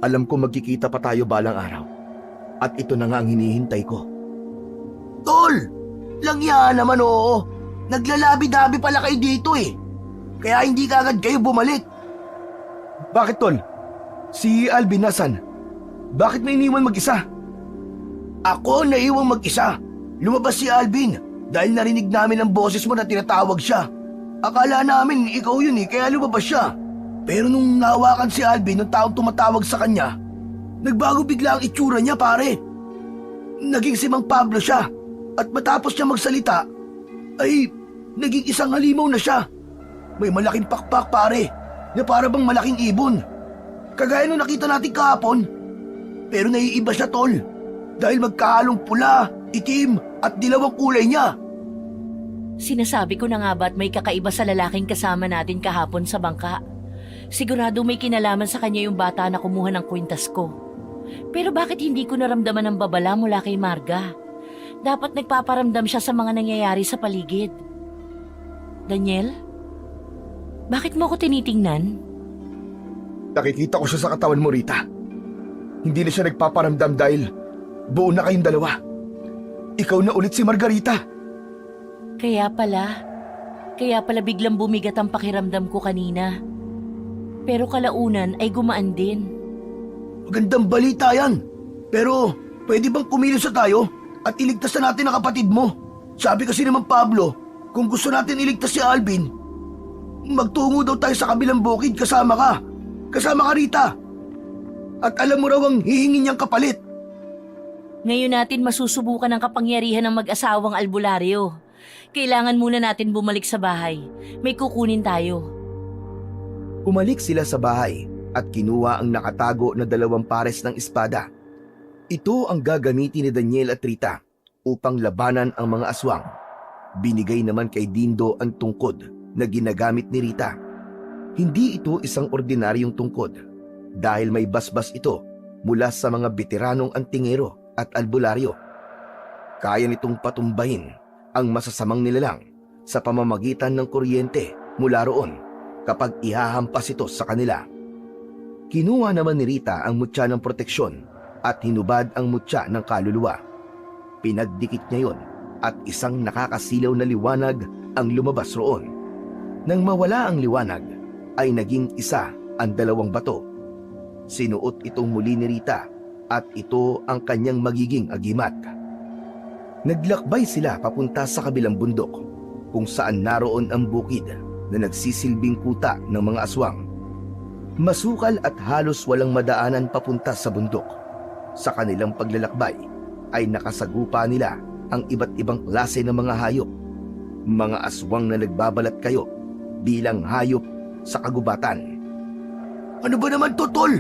Alam ko magkikita pa tayo balang araw. At ito na nga ang hinihintay ko. Tol! Langya naman oo. Naglalabi-dabi pala kayo dito eh. Kaya hindi kagad kayo bumalik. Bakit, Tol? Si Alvin nasan? Bakit may iniwan mag-isa? Ako naiwang mag-isa. Lumabas si Alvin dahil narinig namin ang boses mo na tinatawag siya. Akala namin ikaw yun eh, kaya lumabas siya. Pero nung nahawakan si Alvin ng taong tumatawag sa kanya, nagbago bigla ang itsura niya, pare. Naging si Mang Pablo siya. At matapos niya magsalita, ay naging isang halimaw na siya. May malaking pakpak, pare, na para bang malaking ibon. Kagaya nung nakita natin kahapon. Pero naiiba siya, tol. Dahil magkahalong pula, itim at dilaw ang kulay niya. Sinasabi ko na nga ba't may kakaiba sa lalaking kasama natin kahapon sa bangka. Sigurado may kinalaman sa kanya yung bata na kumuha ng kwintas ko. Pero bakit hindi ko naramdaman ng babala mula kay Marga? Dapat nagpaparamdam siya sa mga nangyayari sa paligid. Daniel? Bakit mo ako tinitingnan? Nakikita ko siya sa katawan mo, Rita. Hindi na siya nagpaparamdam dahil buo na kayong dalawa. Ikaw na ulit si Margarita. Kaya pala biglang bumigat ang pakiramdam ko kanina. Pero kalaunan ay gumaan din. Magandang balita yan. Pero pwede bang kumilos na tayo at iligtas na natin ang kapatid mo? Sabi kasi naman Pablo, kung gusto natin iligtas si Alvin, magtungo daw tayo sa kabilang bukid kasama ka. Kasama ka, Rita. At alam mo raw ang hihingin niyang kapalit. Ngayon natin masusubukan ang kapangyarihan ng mag-asawang albularyo. Kailangan muna natin bumalik sa bahay. May kukunin tayo. Umalik sila sa bahay at kinuha ang nakatago na 2 pares ng espada. Ito ang gagamitin ni Daniel at Rita upang labanan ang mga aswang. Binigay naman kay Dindo ang tungkod na ginagamit ni Rita. Hindi ito isang ordinaryong tungkod dahil may basbas ito mula sa mga veteranong antingero at albularyo. Kaya nitong patumbahin ang masasamang nilalang sa pamamagitan ng kuryente mula roon kapag ihahampas ito sa kanila. Kinuha naman ni Rita ang mutya ng proteksyon at hinubad ang mutya ng kaluluwa. Pinagdikit niya yon at isang nakakasilaw na liwanag ang lumabas roon. Nang mawala ang liwanag, ay naging isa ang 2 bato. Sinuot itong muli ni Rita at ito ang kanyang magiging agimat. Naglakbay sila papunta sa kabilang bundok kung saan naroon ang bukid na nagsisilbing kuta ng mga aswang. Masukal at halos walang madaanan papunta sa bundok. Sa kanilang paglalakbay ay nakasagupa nila ang iba't ibang klase ng mga hayop. Mga aswang na nagbabalat kayo bilang hayop sa kagubatan. Ano ba naman to, tol?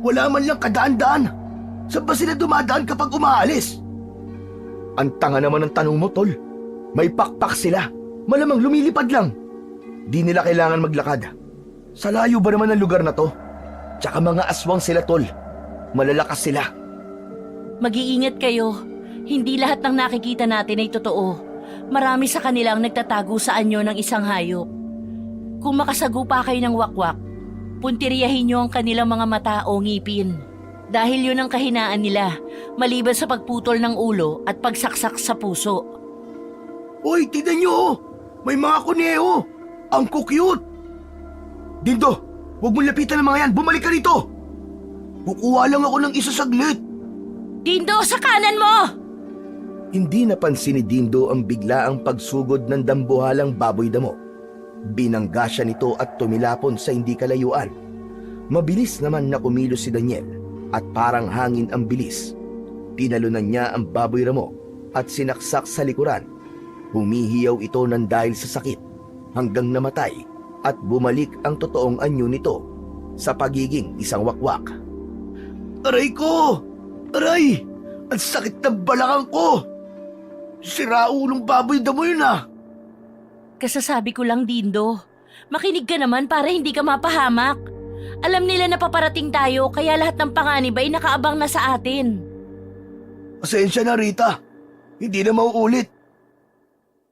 Wala man lang kadaan-daan. Saan ba sila dumadaan kapag umaalis? Ang tanga naman ng tanong mo, tol. May pakpak sila. Malamang lumilipad lang. Di nila kailangan maglakad. Sa layo ba naman ang lugar na to? Tsaka mga aswang sila, tol. Malalakas sila. Mag-iingat kayo. Hindi lahat ng nakikita natin ay totoo. Marami sa kanila ang nagtatago sa anyo ng isang hayop. Kung makasagupa kayo ng wakwak, puntiryahin nyo ang kanilang mga mata o ngipin. Dahil yun ang kahinaan nila, maliban sa pagputol ng ulo at pagsaksak sa puso. Uy, tignan nyo oh! May mga kuneho! Ang cute! Dindo, huwag mong lapitan ng mga yan. Bumalik ka rito! Kukuha lang ako ng isa saglit. Dindo, sa kanan mo! Hindi napansin ni Dindo ang biglaang pagsugod ng dambuhalang baboy damo. Binangga siya nito at tumilapon sa hindi kalayuan. Mabilis naman na kumilos si Daniel at parang hangin ang bilis. Tinalunan niya ang baboy ramo at sinaksak sa likuran. Humihiyaw ito ng dahil sa sakit hanggang namatay at bumalik ang totoong anyo nito sa pagiging isang wakwak. Aray ko! Aray! Ang sakit ng balakang ko! Siraulong baboy damo yun ah! Kasasabi ko lang, Dindo. Makinig ka naman para hindi ka mapahamak. Alam nila na paparating tayo kaya lahat ng panganib ay nakaabang na sa atin. Pasensya na, Rita. Hindi na mauulit.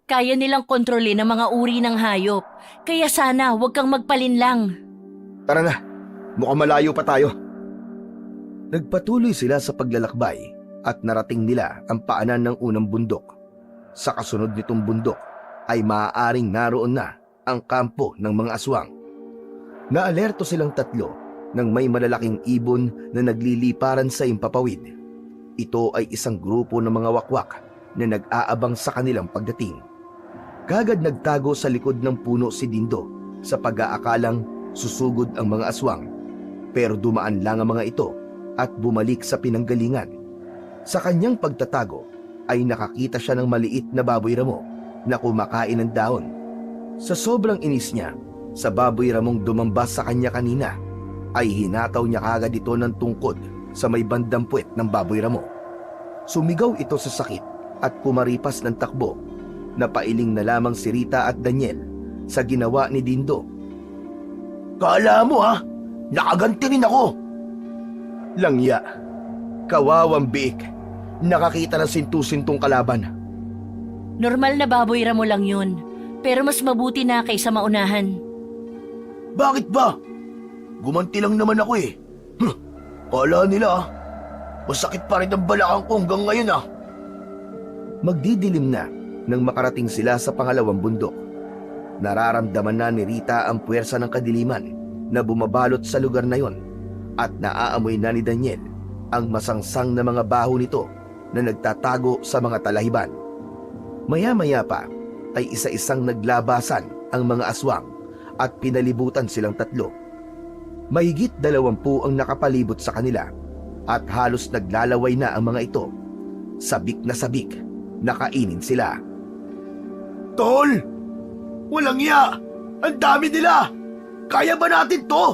Kaya nilang kontrolin ang mga uri ng hayop. Kaya sana huwag kang magpalinlang. Tara na, mukhang malayo pa tayo. Nagpatuloy sila sa paglalakbay at narating nila ang paanan ng unang bundok. Sa kasunod nitong bundok ay maaaring naroon na ang kampo ng mga aswang. Naalerto silang tatlo nang may malalaking ibon na nagliliparan sa impapawid. Ito ay isang grupo ng mga wakwak na nag-aabang sa kanilang pagdating. Kagad nagtago sa likod ng puno si Dindo sa pag-aakalang susugod ang mga aswang. Pero dumaan lang ang mga ito at bumalik sa pinanggalingan. Sa kanyang pagtatago ay nakakita siya ng maliit na baboy ramo na kumakain ng dahon. Sa sobrang inis niya sa baboy ramong dumambas sa kanya kanina, ay hinataw niya kagad ito ng tungkod sa may bandang puwet ng baboy ramo. Sumigaw ito sa sakit at kumaripas ng takbo. Napailing na lamang si Rita at Daniel sa ginawa ni Dindo. Kala mo ha? Nakaganti rin ako. Langya, kawawang biik, nakakita ng sintu-sintong kalaban. Normal na baboy ramo lang yun. Pero mas mabuti na kaysa maunahan. Bakit ba? Gumanti lang naman ako eh. Kala nila ah. Masakit pa rin ang balakang ko hanggang ngayon ah. Magdidilim na nang makarating sila sa pangalawang bundok. Nararamdaman na ni Rita ang puwersa ng kadiliman na bumabalot sa lugar na yon at naaamoy na ni Daniel ang masangsang na mga baho nito na nagtatago sa mga talahiban. Maya-maya pa ay isa-isang naglabasan ang mga aswang at pinalibutan silang tatlo. Mahigit 20 ang nakapalibot sa kanila at halos naglalaway na ang mga ito. Sabik na sabik, nakainin sila. Tol! Walang iya! Ang dami nila! Kaya ba natin to?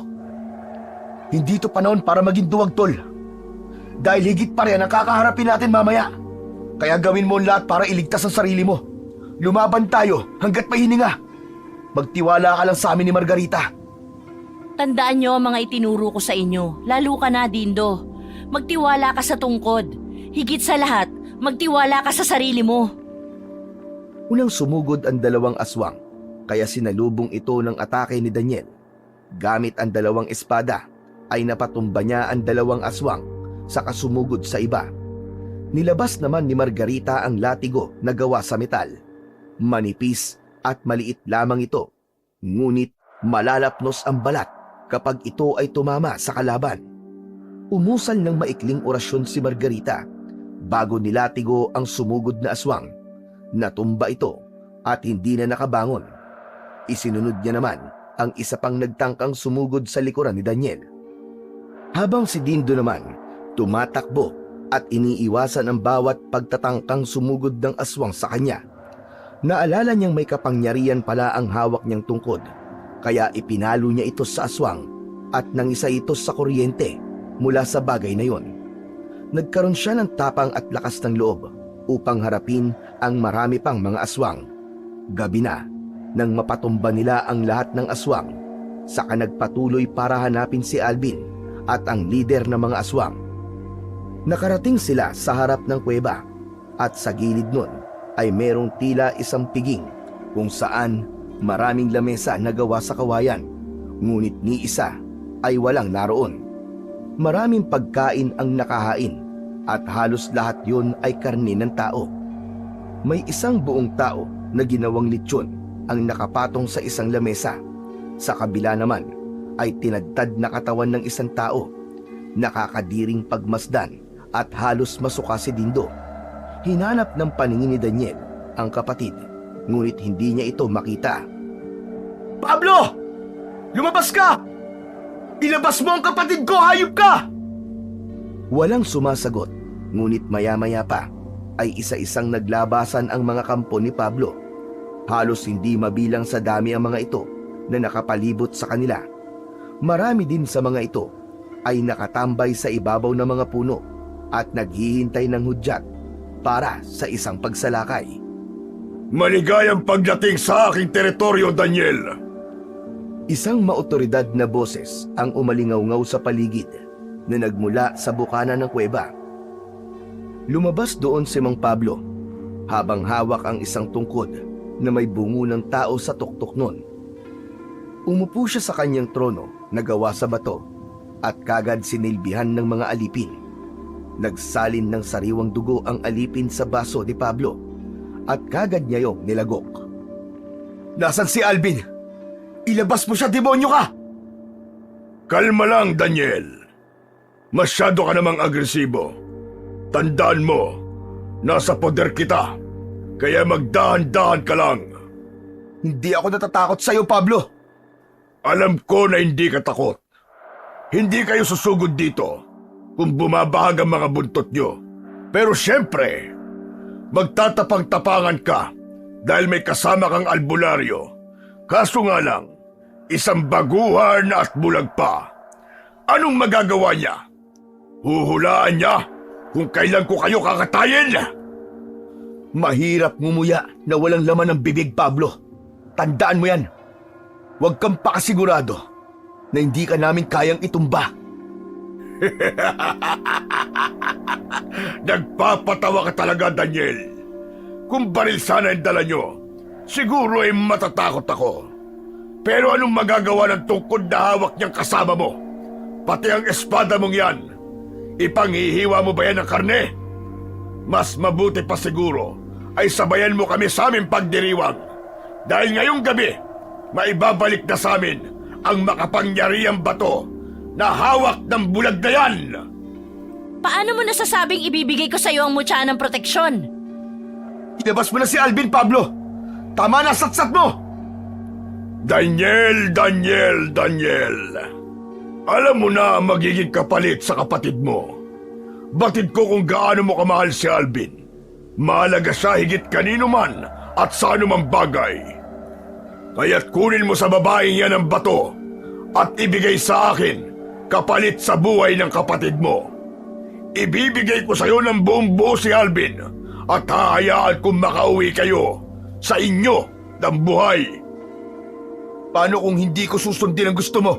Hindi to panahon para maging duwag, tol. Dahil higit pa rin ang kakaharapin natin mamaya. Kaya gawin mo ang lahat para iligtas ang sarili mo. Lumaban tayo hanggat may hininga. Magtiwala ka lang sa amin ni Margarita. Tandaan nyo ang mga itinuro ko sa inyo. Lalo ka na, Dindo. Magtiwala ka sa tungkod. Higit sa lahat, magtiwala ka sa sarili mo. Unang sumugod ang dalawang aswang, kaya sinalubong ito ng atake ni Daniel. Gamit ang dalawang espada, ay napatumba niya ang dalawang aswang sa kasumugod sa iba. Nilabas naman ni Margarita ang latigo na gawa sa metal. Manipis at maliit lamang ito, ngunit malalapnos ang balat kapag ito ay tumama sa kalaban. Umusal ng maikling orasyon si Margarita bago nilatigo ang sumugod na aswang. Natumba ito at hindi na nakabangon. Isinunod niya naman ang isa pang nagtangkang sumugod sa likuran ni Daniel. Habang si Dindo naman tumatakbo at iniiwasan ang bawat pagtatangkang sumugod ng aswang sa kanya. Naalala niyang may kapangyarihan pala ang hawak niyang tungkod, kaya ipinalo niya ito sa aswang at nangisa ito sa kuryente mula sa bagay na yon. Nagkaroon siya ng tapang at lakas ng loob upang harapin ang marami pang mga aswang. Gabi na, nang mapatumba nila ang lahat ng aswang, saka nagpatuloy para hanapin si Alvin at ang lider ng mga aswang. Nakarating sila sa harap ng kuweba at sa gilid nun ay merong tila isang piging kung saan maraming lamesa na gawa sa kawayan, ngunit ni isa ay walang naroon. Maraming pagkain ang nakahain at halos lahat yun ay karne ng tao. May isang buong tao na ginawang lechon ang nakapatong sa isang lamesa. Sa kabila naman ay tinadtad na katawan ng isang tao, nakakadiring pagmasdan at halos masuka si Dindo. Hinanap ng paningin ni Daniel ang kapatid, ngunit hindi niya ito makita. Pablo! Lumabas ka! Ilabas mo ang kapatid ko, hayop ka! Walang sumasagot, ngunit maya-maya pa ay isa-isang naglabasan ang mga kampo ni Pablo. Halos hindi mabilang sa dami ang mga ito na nakapalibot sa kanila. Marami din sa mga ito ay nakatambay sa ibabaw ng mga puno at naghihintay ng hudyat para sa isang pagsalakay. Maligayang pagdating sa aking teritoryo, Daniel! Isang maotoridad na boses ang umalingaw-ngaw sa paligid na nagmula sa bukana ng kuweba. Lumabas doon si Mang Pablo habang hawak ang isang tungkod na may bungo ng tao sa tuktok nun. Umupo siya sa kanyang trono na gawa sa bato at kagad sinilbihan ng mga alipin. Nagsalin ng sariwang dugo ang alipin sa baso ni Pablo at kagad niya yung nilagok. Nasaan si Alvin? Ilabas mo siya, demonyo ka! Kalma lang, Daniel. Masyado ka namang agresibo. Tandaan mo, nasa poder kita, kaya magdahan-dahan ka lang. Hindi ako natatakot sa'yo, Pablo. Alam ko na hindi ka takot. Hindi kayo susugod dito kung bumabahag ang mga buntot nyo. Pero syempre, magtatapang-tapangan ka dahil may kasama kang albularyo. Kaso nga lang, isang baguhan at bulag pa. Anong magagawa niya? Huhulaan niya kung kailan ko kayo kakatayin? Mahirap ngumuya na walang laman ng bibig, Pablo. Tandaan mo yan. Huwag kang pakasigurado na hindi ka namin kayang itumba. Nagpapatawa ka talaga, Daniel. Kung baril sana yung dala nyo, siguro ay matatakot ako. Pero anong magagawa ng tungkod na hawak niyang kasama mo? Pati ang espada mong yan, ipanghihiwa mo ba yan ng karne? Mas mabuti pa siguro ay sabayan mo kami sa aming pagdiriwang. Dahil ngayong gabi, maibabalik na sa amin ang makapangyarihang bato na hawak ng bulag na yan. Paano mo nasasabing ibibigay ko sa iyo ang mutya ng proteksyon? Ilabas mo na si Alvin, Pablo. Tama na, satsat mo! Daniel, Daniel, Daniel. Alam mo na ang magiging kapalit sa kapatid mo. Batid ko kung gaano mo kamahal si Alvin. Mahalaga siya higit kanino man at sa anumang bagay. Kaya't kunin mo sa babaeng yan ang bato at ibigay sa akin kapalit sa buhay ng kapatid mo. Ibibigay ko sa iyo ng buong buo si Alvin at hahayaan kong makauwi kayo sa inyo ng buhay. Paano kung hindi ko susundin ang gusto mo?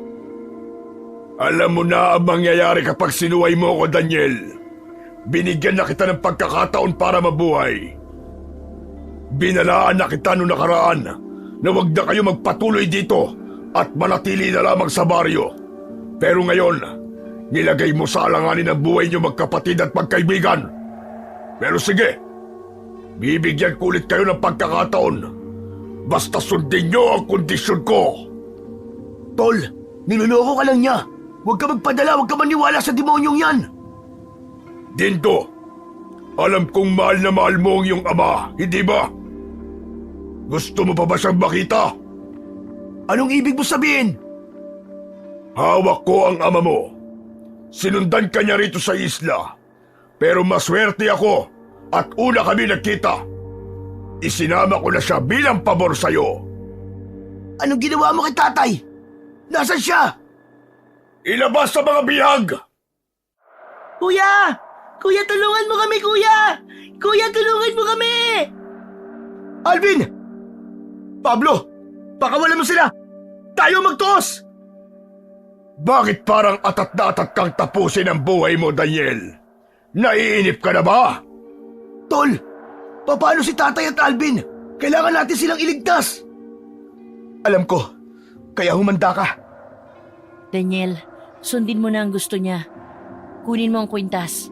Alam mo na ang mangyayari kapag sinuway mo ako, Daniel. Binigyan na kita ng pagkakataon para mabuhay. Binalaan na kita noong nakaraan na huwag na kayo magpatuloy dito at manatili na lamang sa baryo. Pero ngayon, nilagay mo sa alanganin ang buhay niyo magkapatid at magkaibigan. Pero sige, bibigyan ko ulit kayo ng pagkakataon. Basta sundin niyo ang kondisyon ko. Tol, niloloko ka lang niya. Huwag ka magpadala, huwag ka maniwala sa demonyong yan! Dindo, alam kong mahal na mahal mo ang iyong ama, hindi ba? Gusto mo pa ba siyang makita? Anong ibig mo sabihin? Hawak ko ang ama mo. Sinundan ka niya rito sa isla. Pero maswerte ako at una kami nagkita. Isinama ko na siya bilang pabor sa'yo. Anong ginawa mo kay tatay? Nasaan siya? Ilabas sa mga bihag! Kuya! Kuya, tulungan mo kami, kuya! Kuya, tulungan mo kami! Alvin! Pablo! Pakawalan mo sila! Tayo magtuos! Bakit parang atat na atat kang tapusin ang buhay mo, Daniel? Naiinip ka na ba? Tol! Paano si tatay at Alvin? Kailangan natin silang iligtas! Alam ko, kaya humanda ka. Daniel, sundin mo na ang gusto niya. Kunin mo ang kwintas.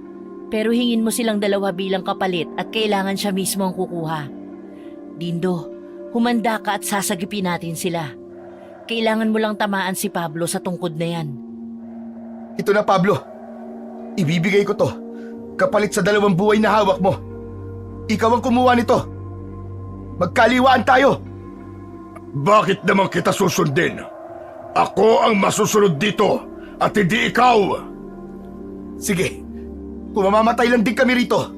Pero hingin mo silang dalawa bilang kapalit at kailangan siya mismo ang kukuha. Dindo, humanda ka at sasagipin natin sila. Kailangan mo lang tamaan si Pablo sa tungkod na yan. Ito na, Pablo. Ibibigay ko to. Kapalit sa 2 buhay na hawak mo. Ikaw ang kumuha nito. Magkaliwaan tayo. Bakit naman kita susundin? Ako ang masusunod dito at hindi ikaw. Sige, kung mamamatay lang din kami rito,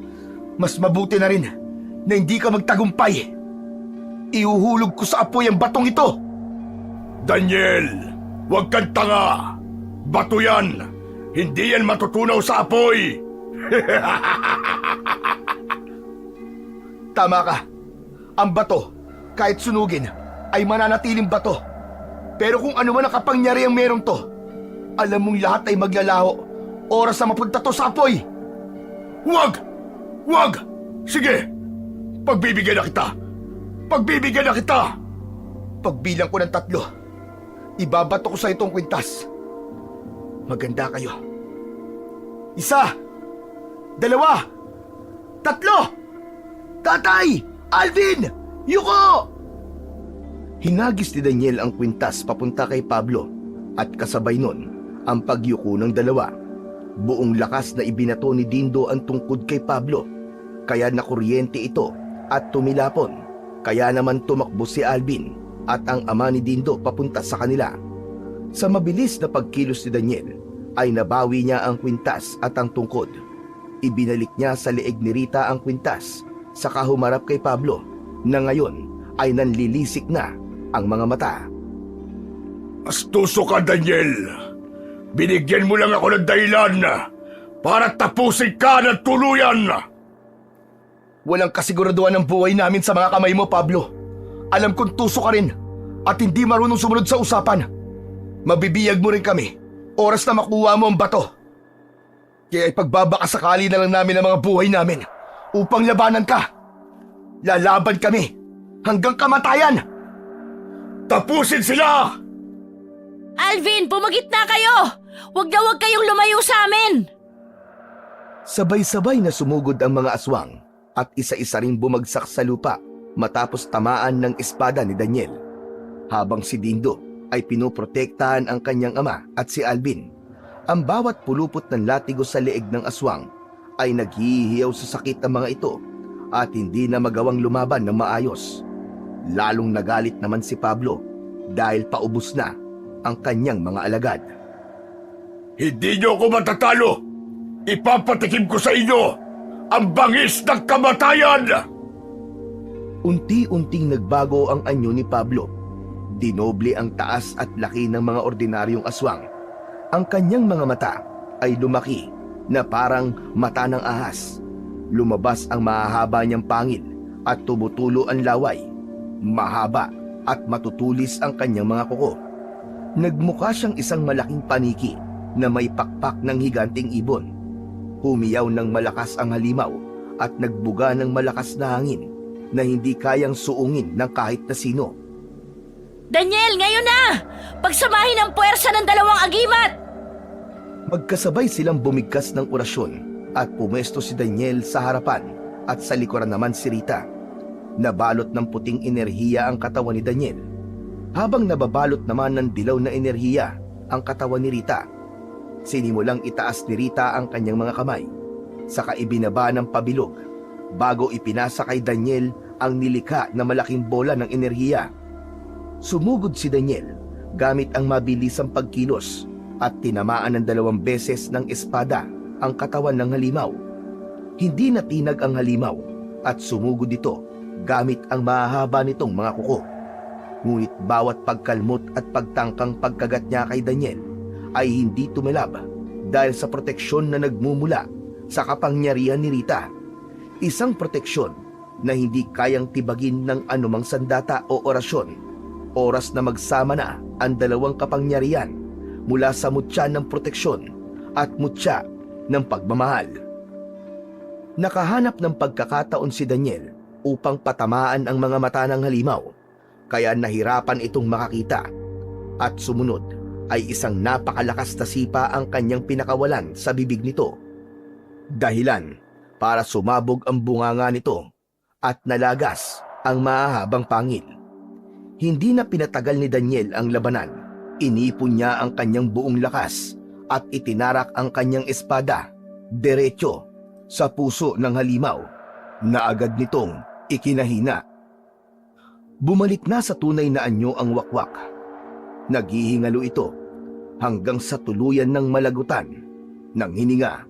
mas mabuti na rin na hindi ka magtagumpay. Ihuhulog ko sa apoy ang batong ito. Daniel, huwag kang tanga. Bato yan. Hindi yan matutunaw sa apoy. Tama ka. Ang bato, kahit sunugin, ay mananatiling bato. Pero kung ano man ang kapangyarihang merong to, alam mong lahat ay maglalaho. Oras na mapunta to sa apoy. Huwag! Huwag! Sige! Pagbibigyan na kita! Pagbibigyan na kita! Pagbilang ko ng 3, ibabato ko sa itong kwintas. Maganda kayo. 1, 2, 3! Tatay! Alvin! Yuko! Hinagis ni Daniel ang kwintas papunta kay Pablo at kasabay nun ang pagyuko ng 2. Buong lakas na ibinato ni Dindo ang tungkod kay Pablo, kaya nakuryente ito at tumilapon. Kaya naman tumakbo si Alvin at ang ama ni Dindo papunta sa kanila. Sa mabilis na pagkilos ni Daniel ay nabawi niya ang kwintas at ang tungkod. Ibinalik niya sa leeg ni Rita ang kwintas, saka humarap kay Pablo na ngayon ay nanlilisik na ang mga mata. Astuso ka, Daniel. Binigyan mo lang ako ng dahilan para tapusin ka ng tuluyan. Walang kasiguraduhan ng buhay namin sa mga kamay mo, Pablo. Alam kong tuso ka rin at hindi marunong sumunod sa usapan. Mabibiyag mo rin kami. Oras na makuha mo ang bato. Kaya ipagbabakasakali na lang namin ang mga buhay namin upang labanan ka. Lalaban kami hanggang kamatayan. Tapusin sila! Alvin, pumagit na kayo! Huwag na huwag kayong lumayo sa amin! Sabay-sabay na sumugod ang mga aswang at isa-isa ring bumagsak sa lupa matapos tamaan ng espada ni Daniel. Habang si Dindo ay pinoprotektahan ang kanyang ama at si Alvin, ang bawat pulupot ng latigo sa leeg ng aswang ay naghihiyaw sa sakit ang mga ito at hindi na magawang lumaban ng maayos. Lalong nagalit naman si Pablo dahil paubos na ang kanyang mga alagad. Hindi niyo ako matatalo! Ipapatikim ko sa inyo ang bangis ng kamatayan! Unti-unting nagbago ang anyo ni Pablo. Dinoble ang taas at laki ng mga ordinaryong aswang. Ang kanyang mga mata ay lumaki na parang mata ng ahas. Lumabas ang mahahaba niyang pangil at tumutulo ang laway. Mahaba at matutulis ang kanyang mga kuko. Nagmukha siyang isang malaking paniki na may pakpak ng higanting ibon. Humiyaw ng malakas ang halimaw at nagbuga ng malakas na hangin na hindi kayang suungin ng kahit na sino. Daniel, ngayon na! Pagsamahin ang puwersa ng 2 agimat! Magkasabay silang bumigkas ng orasyon at pumesto si Daniel sa harapan at sa likuran naman si Rita. Nabalot ng puting enerhiya ang katawan ni Daniel, habang nababalot naman ng dilaw na enerhiya ang katawan ni Rita. Sinimulang itaas ni Rita ang kanyang mga kamay, saka ibinaba ng pabilog bago ipinasa kay Daniel ang nilikha na malaking bola ng enerhiya. Sumugod si Daniel gamit ang mabilisang pagkilos at tinamaan ng 2 beses ng espada ang katawan ng halimaw. Hindi natinag ang halimaw at sumugod ito gamit ang mahahaba nitong mga kuko. Ngunit bawat pagkalmot at pagtangkang pagkagat niya kay Daniel ay hindi tumilab dahil sa proteksyon na nagmumula sa kapangyarihan ni Rita. Isang proteksyon na hindi kayang tibagin ng anumang sandata o orasyon. Oras na magsama na ang 2 kapangyarihan mula sa mutya ng proteksyon at mutya ng pagmamahal. Nakahanap ng pagkakataon si Daniel upang patamaan ang mga mata ng halimaw, kaya nahirapan itong makakita, at sumunod ay isang napakalakas na sipa ang kanyang pinakawalan sa bibig nito. Dahilan para sumabog ang bunganga nito at nalagas ang mahahabang pangil. Hindi na pinatagal ni Daniel ang labanan. Inipon niya ang kanyang buong lakas at itinarak ang kanyang espada diretso sa puso ng halimaw na agad nitong ikinahina. Bumalik na sa tunay na anyo ang wakwak. Naghihingalo ito hanggang sa tuluyan ng malagutan ng hininga.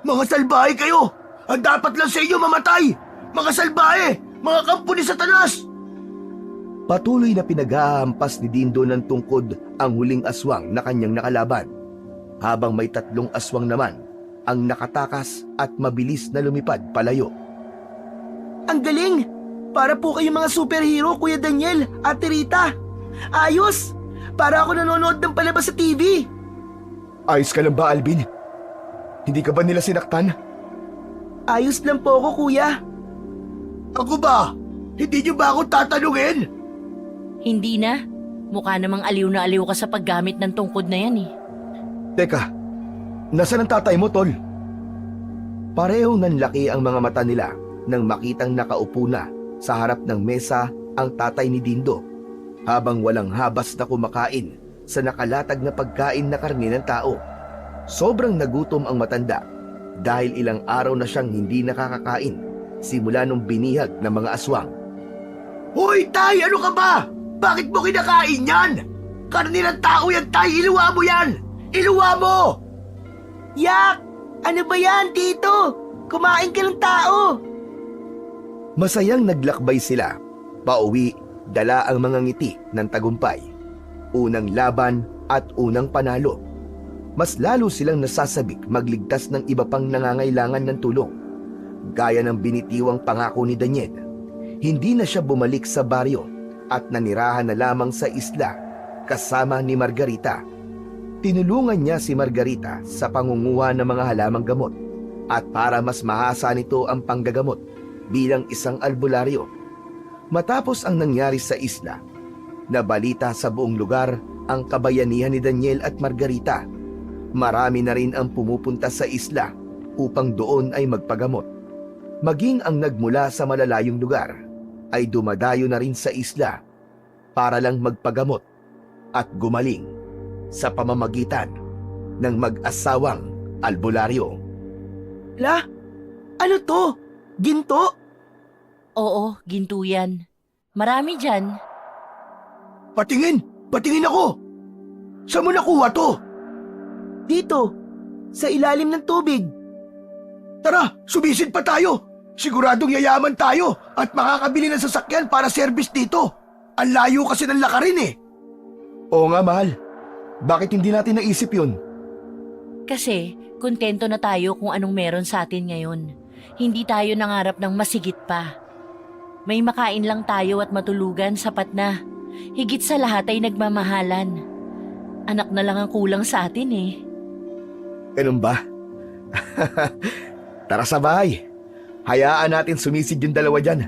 Mga salbahe kayo! Ang dapat lang sa inyo mamatay! Mga salbahe! Mga kampo ni Satanas! Patuloy na pinaghahampas ni Dindo ng tungkod ang huling aswang na kanyang nakalaban, habang may 3 aswang naman ang nakatakas at mabilis na lumipad palayo. Ang galing! Para po kayong mga superhero, Kuya Daniel at Rita. Ayos! Para ako nanonood ng palabas sa TV. Ayos ka lang ba, Alvin? Hindi ka ba nila sinaktan? Ayos lang po ako, Kuya. Ako ba? Hindi niyo ba ako tatanungin? Hindi na. Mukha namang aliw na aliw ka sa paggamit ng tungkod na yan eh. Teka, nasaan ang tatay mo, Tol? Parehong nanlaki ang mga mata nila nang makitang nakaupo na sa harap ng mesa ang tatay ni Dindo, habang walang habas na kumakain sa nakalatag na pagkain na karne ng tao. Sobrang nagutom ang matanda dahil ilang araw na siyang hindi nakakakain simula nung binihag ng mga aswang. Hoy, Tay! Ano ka ba? Bakit mo kinakain yan? Karne ng tao yan, Tay! Iluwa mo yan! Iluwa mo! Yak! Ano ba yan, Tito? Kumain ka ng tao! Masayang naglakbay sila. Pauwi, dala ang mga ngiti ng tagumpay. Unang laban at unang panalo. Mas lalo silang nasasabik magligtas ng iba pang nangangailangan ng tulong. Gaya ng binitiwang pangako ni Daniel, hindi na siya bumalik sa baryo at nanirahan na lamang sa isla kasama ni Margarita. Tinulungan niya si Margarita sa pangunguha ng mga halamang gamot at para mas mahasa nito ang panggagamot bilang isang albularyo. Matapos ang nangyari sa isla, nabalita sa buong lugar ang kabayanihan ni Daniel at Margarita. Marami na rin ang pumupunta sa isla upang doon ay magpagamot. Maging ang nagmula sa malalayong lugar ay dumadayo na rin sa isla para lang magpagamot at gumaling sa pamamagitan ng mag-asawang albularyo. La? Ano to? Ginto? Oo, ginto yan. Marami dyan. Patingin! Patingin ako! Saan mo nakuha to? Dito, sa ilalim ng tubig. Tara, sumisid pa tayo! Siguradong yayaman tayo at makakabili ng sasakyan para service dito. Ang layo kasi ng lakarin eh. Oo nga, mahal. Bakit hindi natin naisip yun? Kasi, kontento na tayo kung anong meron sa atin ngayon. Hindi tayo nangarap ng masigit pa. May makain lang tayo at matulugan, sapat na. Higit sa lahat ay nagmamahalan. Anak na lang ang kulang sa atin eh. Ganun ba? Tara sa bahay. Hayaan natin sumisid yung dalawa dyan.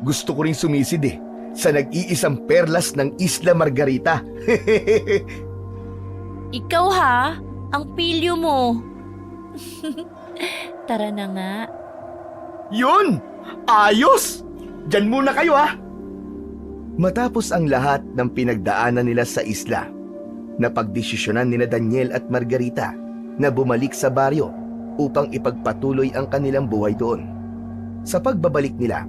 Gusto ko rin sumisid eh, sa nag-iisang perlas ng Isla Margarita. Ikaw ha? Ang pilyo mo. Tara na nga. Yun! Ayos! Diyan muna kayo ha! Matapos ang lahat ng pinagdaanan nila sa isla, Napagdesisyonan nina Daniel at Margarita na bumalik sa baryo upang ipagpatuloy ang kanilang buhay doon. Sa pagbabalik nila,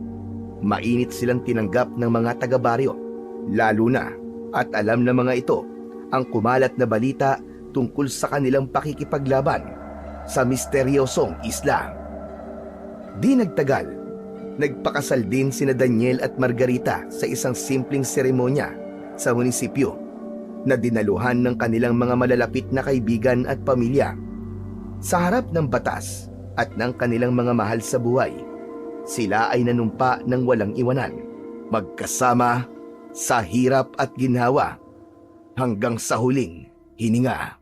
mainit silang tinanggap ng mga taga-baryo, lalo na at alam ng mga ito ang kumalat na balita tungkol sa kanilang pakikipaglaban sa misteryosong isla. Di nagtagal, nagpakasal din sina Daniel at Margarita sa isang simpleng seremonya sa munisipyo na dinaluhan ng kanilang mga malalapit na kaibigan at pamilya. Sa harap ng batas at ng kanilang mga mahal sa buhay, sila ay nanumpa ng walang iwanan, magkasama sa hirap at ginhawa hanggang sa huling hininga.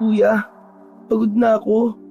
Kuya, pagod na ako.